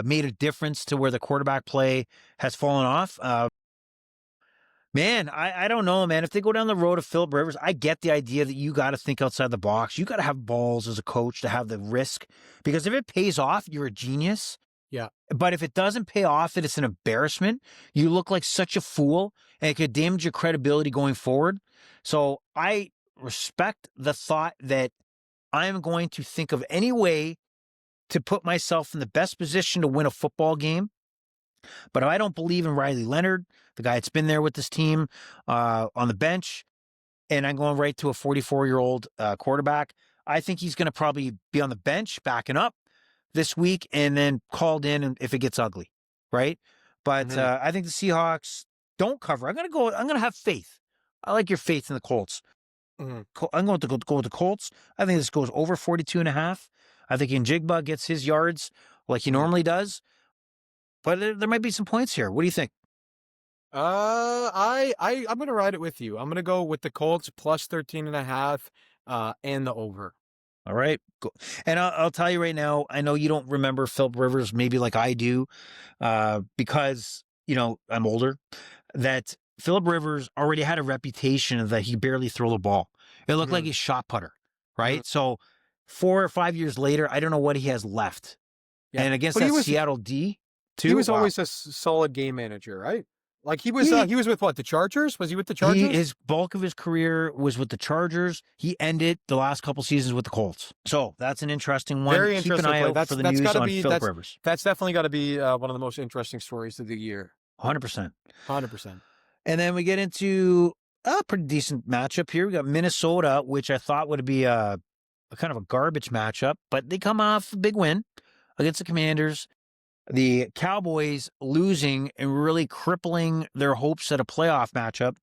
made a difference to where the quarterback play has fallen off. Man, I don't know, man. If they go down the road of Phillip Rivers, I get the idea that you got to think outside the box. You got to have balls as a coach to have the risk, because if it pays off, you're a genius. Yeah. But if it doesn't pay off, it's an embarrassment. You look like such a fool, and it could damage your credibility going forward. So I respect the thought that I'm going to think of any way to put myself in the best position to win a football game. But I don't believe in Riley Leonard, the guy that's been there with this team on the bench, and I'm going right to a 44-year-old quarterback. I think he's going to probably be on the bench backing up this week and then called in if it gets ugly, right? But I think the Seahawks don't cover. I'm going to have faith. I like your faith in the Colts. I'm going to go with the Colts. I think this goes over 42.5. I think Njigba gets his yards like he normally does. But there might be some points here. What do you think? I'm going to ride it with you. I'm going to go with the Colts plus 13.5 and the over. All right. Go. And I'll tell you right now, I know you don't remember Phillip Rivers maybe like I do because, I'm older, that Phillip Rivers already had a reputation that he barely threw the ball. It looked like he's shot putter, right? So 4 or 5 years later, I don't know what he has left. Yeah. And against Seattle D, too. He was always a solid game manager, right? He was with what, the Chargers? Was he with the Chargers? His bulk of his career was with the Chargers. He ended the last couple seasons with the Colts. So that's an interesting one. Very interesting. Keep an eye out for the news on Phillip Rivers. That's definitely got to be one of the most interesting stories of the year. 100%. 100%. And then we get into a pretty decent matchup here. We got Minnesota, which I thought would be a kind of a garbage matchup, but they come off a big win against the Commanders. the Cowboys losing and really crippling their hopes at a playoff matchup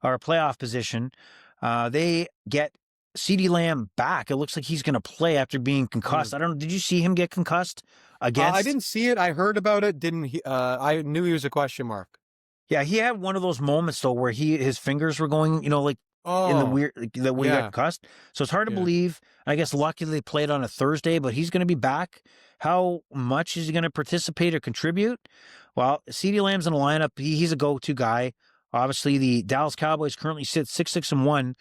or a playoff position. They get CeeDee Lamb back. It looks like he's going to play after being concussed. I don't know. Did you see him get concussed against? I didn't see it. I heard about it. I knew he was a question mark. Yeah, he had one of those moments though where his fingers were going, like in the Oh, weird the way he got concussed. So it's hard to yeah. believe. I guess luckily they played on a Thursday, but he's going to be back. How much is he going to participate or contribute? Well, CeeDee Lamb's in the lineup. He's a go-to guy. Obviously, the Dallas Cowboys currently sit 6-1,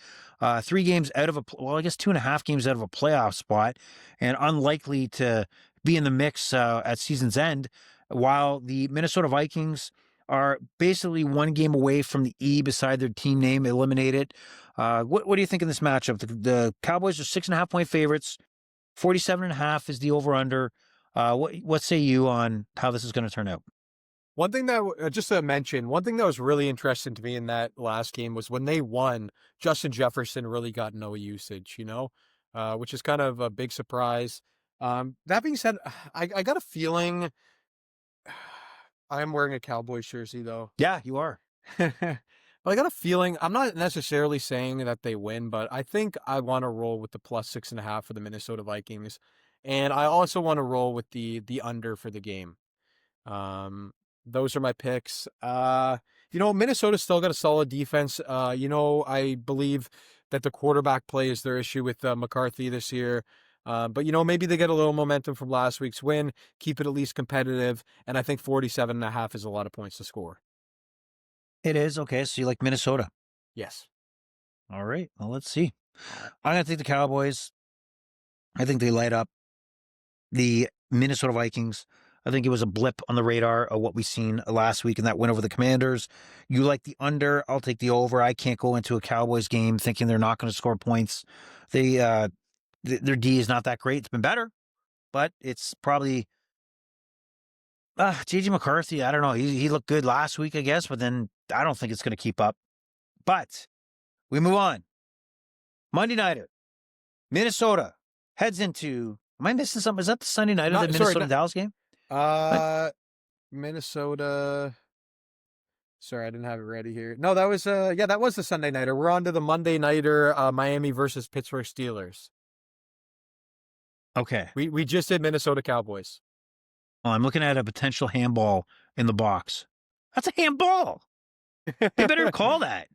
3 games out of I guess 2.5 games out of a playoff spot, and unlikely to be in the mix at season's end. While the Minnesota Vikings are basically 1 game away from the E beside their team name eliminated. What do you think in this matchup? The Cowboys are 6.5-point favorites. 47.5 is the over-under. What say you on how this is going to turn out? One thing that, just to mention, one thing that was really interesting to me in that last game was when they won, Justin Jefferson really got no usage, which is kind of a big surprise. That being said, I got a feeling I am wearing a Cowboys jersey though. Yeah, you are. But I got a feeling, I'm not necessarily saying that they win, but I think I want to roll with the +6.5 for the Minnesota Vikings. And I also want to roll with the under for the game. Those are my picks. Minnesota's still got a solid defense. I believe that the quarterback play is their issue with McCarthy this year. But maybe they get a little momentum from last week's win, keep it at least competitive, and I think 47.5 is a lot of points to score. It is. Okay, so you like Minnesota. Yes. All right, well, let's see. I'm going to take the Cowboys. I think they light up the Minnesota Vikings. I think it was a blip on the radar of what we seen last week in that win over the Commanders. You like the under. I'll take the over. I can't go into a Cowboys game thinking they're not going to score points. Their D is not that great. It's been better, but it's probably J.J. McCarthy. I don't know. He looked good last week, I guess, but then I don't think it's going to keep up. But we move on. Monday nighter. Minnesota heads into. Am I missing something? Is that the Sunday night of the Minnesota-Dallas game? Minnesota. Sorry, I didn't have it ready here. No, that was that was the Sunday nighter. We're on to the Monday nighter, Miami versus Pittsburgh Steelers. Okay. We just did Minnesota Cowboys. Oh, I'm looking at a potential handball in the box. That's a handball. They better call that.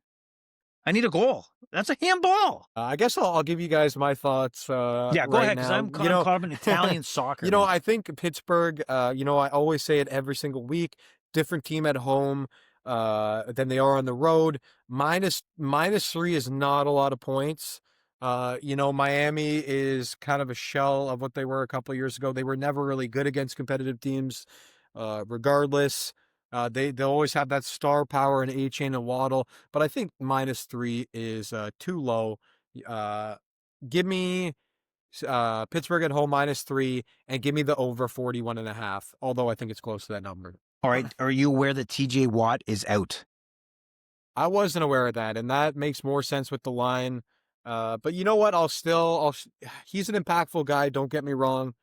I need a goal. That's a handball. I guess I'll give you guys my thoughts. Yeah, go ahead, because I'm caught up in Italian soccer. I think Pittsburgh, I always say it every single week, different team at home than they are on the road. -3 is not a lot of points. Miami is kind of a shell of what they were a couple of years ago. They were never really good against competitive teams, regardless. They always have that star power in A-Chain and Waddle, but I think -3 is too low. Give me Pittsburgh at home -3, and give me the over 41.5. Although I think it's close to that number. All right, are you aware that TJ Watt is out? I wasn't aware of that, and that makes more sense with the line. But you know what? He's an impactful guy. Don't get me wrong.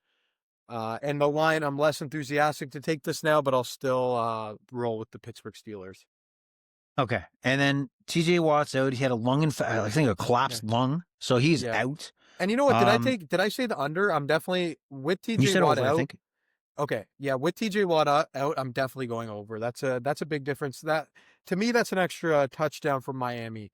And the line, I'm less enthusiastic to take this now, but I'll still roll with the Pittsburgh Steelers. Okay. And then TJ Watt's out. He had a lung I think a collapsed lung. So he's out. And you know what? Did I say the under? I'm definitely with TJ Watt out. I think. Okay. Yeah, with TJ Watt out, I'm definitely going over. That's a big difference. That, to me, that's an extra touchdown from Miami.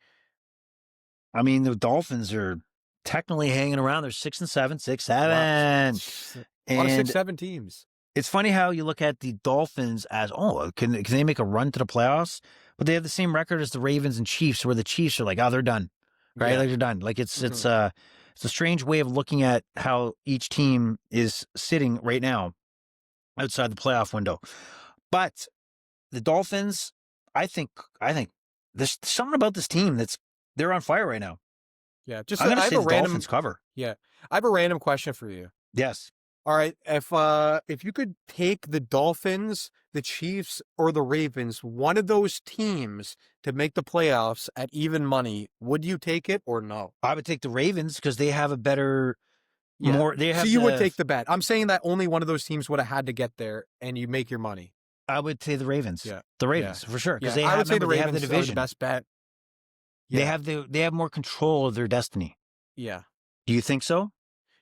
I mean, the Dolphins are technically hanging around. They're 6-7, 6-7. Wow. A lot of 6-7 teams. It's funny how you look at the Dolphins as, can they make a run to the playoffs? But they have the same record as the Ravens and Chiefs, where the Chiefs are like, they're done, right? Yeah. Like they're done. Like it's a strange way of looking at how each team is sitting right now outside the playoff window. But the Dolphins, I think there's something about this team they're on fire right now. Yeah, I'm gonna say the Dolphins cover. Yeah, I have a random question for you. Yes. All right, if you could take the Dolphins, the Chiefs, or the Ravens, one of those teams to make the playoffs at even money, would you take it or no? I would take the Ravens because they have a better Yeah. more. They So have you would take the bet. I'm saying that only one of those teams would have had to get there, and you make your money. I would say the Ravens. Yeah. The Ravens for sure, because Yeah. I would say the they have the Ravens are the division. best bet. They Yeah. have more control of their destiny. Yeah. Do you think so?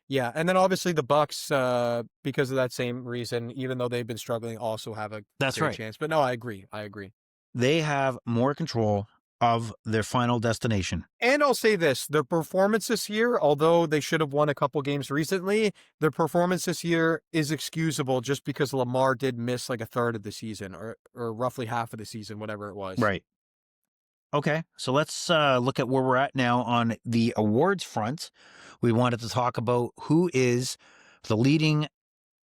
Yeah. And then obviously the Bucks, because of that same reason, even though they've been struggling, also have a That's great right. chance. But no, I agree. I agree. They have more control of their final destination. And I'll say this, their performance this year, although they should have won a couple games recently, their performance this year is excusable just because Lamar did miss like a third of the season or roughly half of the season, whatever it was. Right. Okay, so let's look at where we're at now on the awards front. We wanted to talk about who is the leading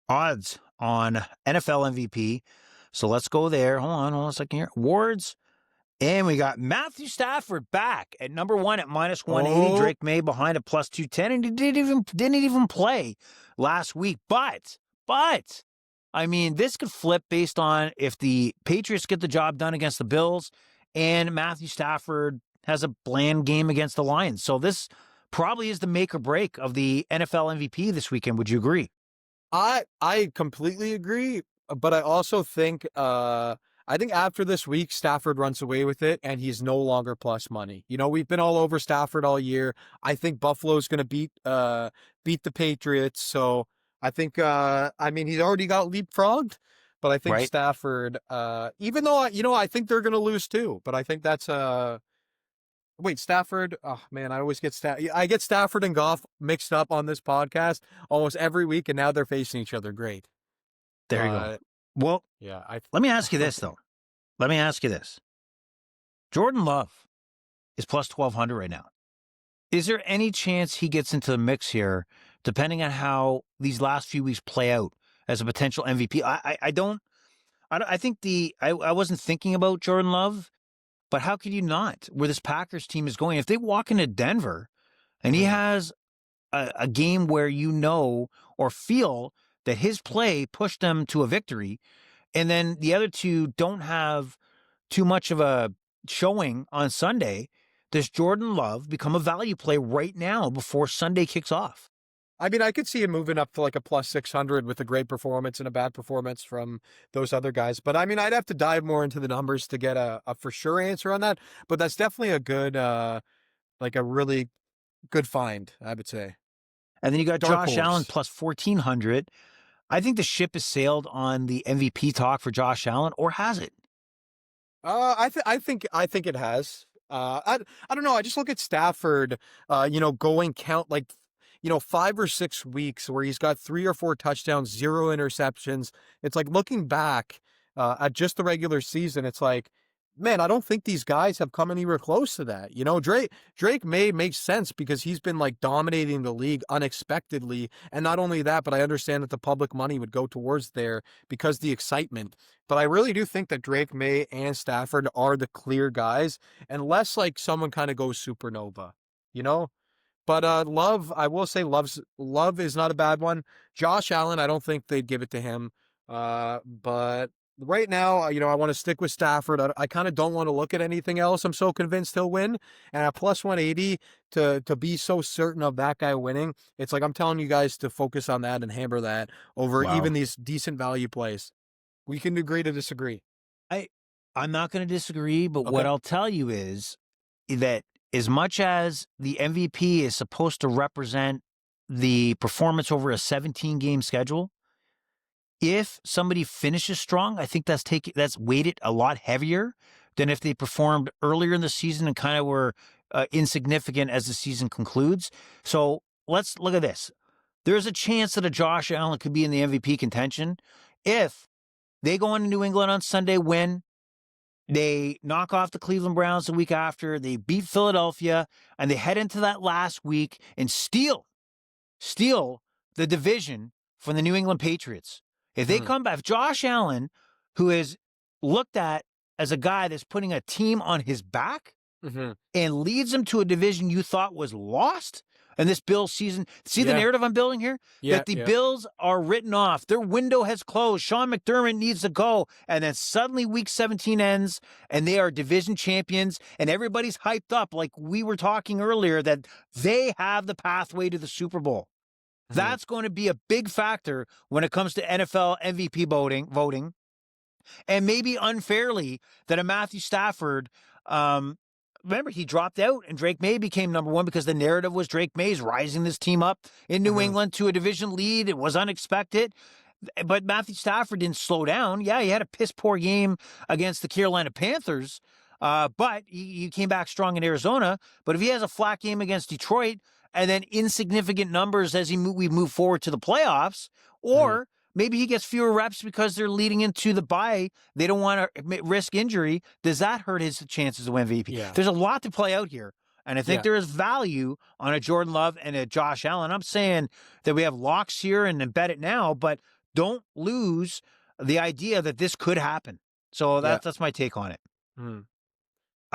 odds on NFL MVP. So let's go there. Hold on a second here. Awards. And we got Matthew Stafford back at number 1 at minus 180. Oh. Drake May behind at plus 210, and he didn't even play last week. But I mean, this could flip based on if the Patriots get the job done against the Bills, and Matthew Stafford has a bland game against the Lions. So this probably is the make or break of the NFL MVP this weekend. Would you agree? I completely agree, but I also think I think after this week, Stafford runs away with it, and he's no longer plus money. You know, we've been all over Stafford all year. I think Buffalo's going to beat the Patriots. So I think, I mean, he's already got leapfrogged, but I think Right. Stafford, even though, I think they're going to lose too, but I think that's, wait, Stafford. Oh man, I always get Stafford and Goff mixed up on this podcast almost every week, and now they're facing each other. Great. There you go. Well, Yeah. let me ask you this, though. Let me ask you this. Jordan Love is plus 1,200 right now. Is there any chance he gets into the mix here, depending on how these last few weeks play out as a potential MVP? I think I wasn't thinking about Jordan Love, but how could you not? Where this Packers team is going, if they walk into Denver and he has a game where you know or feel that his play pushed them to a victory, and then the other two don't have too much of a showing on Sunday, does Jordan Love become a value play right now before Sunday kicks off? I mean, I could see him moving up to like a plus 600 with a great performance and a bad performance from those other guys. But I mean, I'd have to dive more into the numbers to get a for sure answer on that. But that's definitely a good, like a really good find, I would say. And then you got Dark Josh horse. Allen plus 1,400. I think the ship has sailed on the MVP talk for Josh Allen, or has it? I think it has. I don't know. I just look at Stafford, going count like, 5 or 6 weeks where he's got 3 or 4 touchdowns, 0 interceptions. It's like looking back at just the regular season. It's like, man, I don't think these guys have come anywhere close to that. Drake May makes sense because he's been like dominating the league unexpectedly. And not only that, but I understand that the public money would go towards there because the excitement. But I really do think that Drake May and Stafford are the clear guys, unless like someone kind of goes supernova, you know? But Love, I will say Love is not a bad one. Josh Allen, I don't think they'd give it to him. But right now, I want to stick with Stafford. I kind of don't want to look at anything else. I'm so convinced he'll win. And at plus 180, to be so certain of that guy winning, it's like I'm telling you guys to focus on that and hammer that over even these decent value plays. We can agree to disagree. I'm not going to disagree, but what I'll tell you is that as much as the MVP is supposed to represent the performance over a 17-game schedule, if somebody finishes strong, I think that's weighted a lot heavier than if they performed earlier in the season and kind of were insignificant as the season concludes. So let's look at this. There's a chance that a Josh Allen could be in the MVP contention if they go into New England on Sunday, win, they knock off the Cleveland Browns the week after, they beat Philadelphia, and they head into that last week and steal the division from the New England Patriots. If they come back, if Josh Allen, who is looked at as a guy that's putting a team on his back and leads them to a division you thought was lost in this Bills season, see the narrative I'm building here? That the Bills are written off. Their window has closed. Sean McDermott needs to go. And then suddenly week 17 ends and they are division champions and everybody's hyped up like we were talking earlier that they have the pathway to the Super Bowl. That's going to be a big factor when it comes to NFL MVP voting. And maybe unfairly that a Matthew Stafford, remember, he dropped out and Drake May became number one because the narrative was Drake May's rising this team up in New England to a division lead. It was unexpected. But Matthew Stafford didn't slow down. Yeah, he had a piss-poor game against the Carolina Panthers, but he came back strong in Arizona. But if he has a flat game against Detroit and then insignificant numbers as we move forward to the playoffs, or maybe he gets fewer reps because they're leading into the bye. They don't want to risk injury. Does that hurt his chances of MVP? Yeah. There's a lot to play out here. And I think there is value on a Jordan Love and a Josh Allen. I'm saying that we have locks here and bet it now, but don't lose the idea that this could happen. So that's my take on it. I'm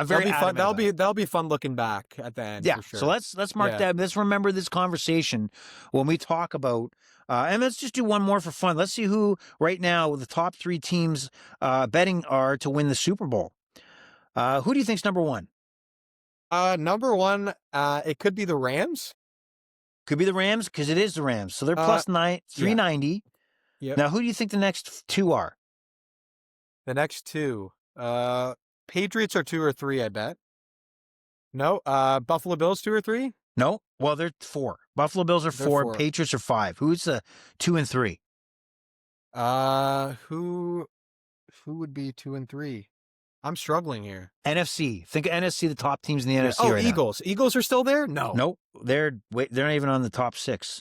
very fun. That'll be fun looking back at the end. Yeah. For sure. So let's mark that. Let's remember this conversation when we talk about. And let's just do one more for fun. Let's see who right now the top 3 teams betting are to win the Super Bowl. Who do you think's number one? Number one, it could be the Rams. Could be the Rams because it is the Rams. So they're plus 390. Yep. Now, who do you think the next 2 are? The next 2, Patriots are 2 or 3, I bet. No, Buffalo Bills 2 or 3. No, well they're 4. Buffalo Bills are 4. Patriots are 5. Who's the 2 and 3? Who would be 2 and 3? I'm struggling here. NFC. Think of NFC, the top teams in the NFC right Eagles. now. Eagles are still there? No. Nope. They're not even on the top 6.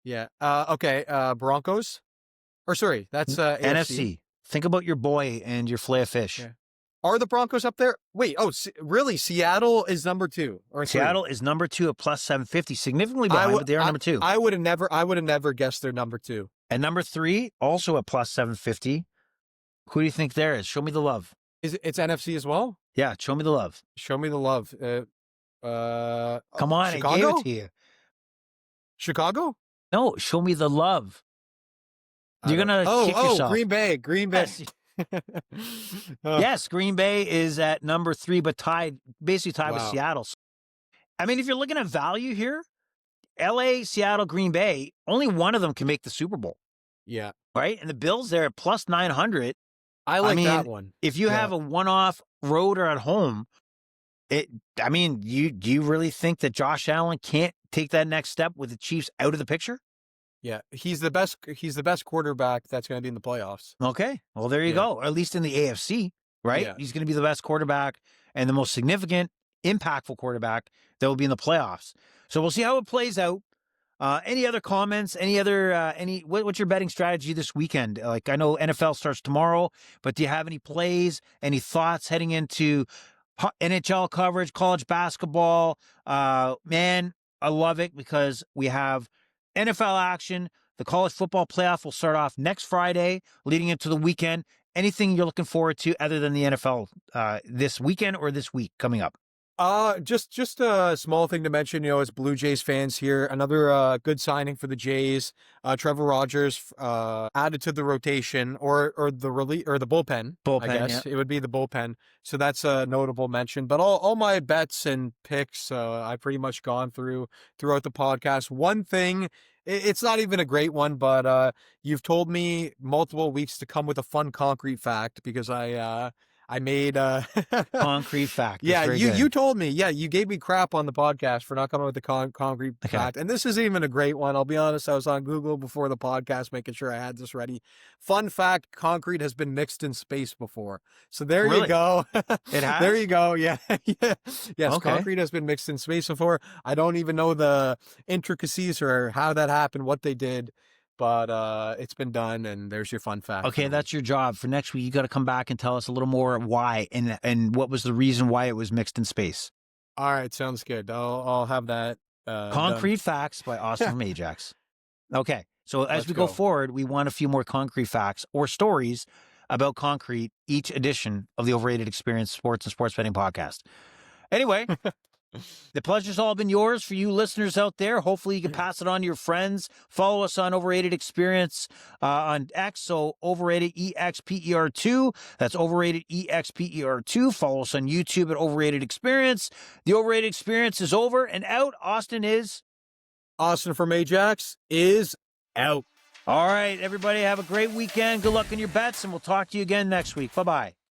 Yeah. Okay. Broncos. Or sorry, that's NFC. Think about your boy and your fillet of fish. Yeah. Are the Broncos up there? Wait. Oh, really? Seattle is number 2 or 3? Seattle is number 2 at plus 750, significantly behind, but they are number 2. I would have never guessed they're number 2. And number 3, also at plus 750. Who do you think there is? Show me the love. It's NFC as well? Yeah, show me the love. Show me the love. Come on, Chicago? I gave it to you. Chicago? No, show me the love. You're gonna kick yourself. Green Bay. Yes. Yes, Green Bay is at number 3, but basically tied with Seattle. I mean, if you're looking at value here, LA, Seattle, Green Bay, only one of them can make the Super Bowl. Yeah. Right? And the Bills there at plus 900. I like that one. If you have a one-off road or at home, do you really think that Josh Allen can't take that next step with the Chiefs out of the picture? Yeah, he's the best quarterback that's going to be in the playoffs. Okay, well there you go. Or at least in the AFC, right? Yeah. He's going to be the best quarterback and the most significant, impactful quarterback that will be in the playoffs. So we'll see how it plays out. Any other comments? What's your betting strategy this weekend? Like, I know NFL starts tomorrow, but do you have any plays, any thoughts heading into NHL coverage, college basketball? Man, I love it because we have NFL action. The college football playoff will start off next Friday, leading into the weekend. Anything you're looking forward to other than the NFL this weekend or this week coming up? Just a small thing to mention, as Blue Jays fans here, another good signing for the Jays. Trevor Rogers added to the rotation or the bullpen. I guess it would be the bullpen. So that's a notable mention. But all my bets and picks, I've pretty much gone throughout the podcast. One thing, it's not even a great one, but you've told me multiple weeks to come with a fun concrete fact because I made concrete fact. Yeah, you told me. Yeah, you gave me crap on the podcast for not coming with the concrete fact. And this isn't even a great one. I'll be honest, I was on Google before the podcast making sure I had this ready. Fun fact, concrete has been mixed in space before. So there you go. It has? There you go. Yeah. Yes, concrete has been mixed in space before. I don't even know the intricacies or how that happened, what they did. But it's been done, and there's your fun fact. Okay, that's your job. For next week, you got to come back and tell us a little more why and what was the reason why it was mixed in space. All right, sounds good. I'll have that. Concrete done. Facts by Austin from Ajax. Okay, so as we go forward, we want a few more concrete facts or stories about concrete each edition of the Overrated Experience Sports and Sports Betting Podcast. Anyway. The pleasure's all been yours for you listeners out there. Hopefully you can pass it on to your friends. Follow us on Overrated Experience on X, so Overrated EXPER2. That's Overrated EXPER2. Follow us on YouTube at Overrated Experience. The Overrated Experience is over and out. Austin is Austin from Ajax is out. All right, everybody, have a great weekend. Good luck in your bets, and we'll talk to you again next week. Bye-bye.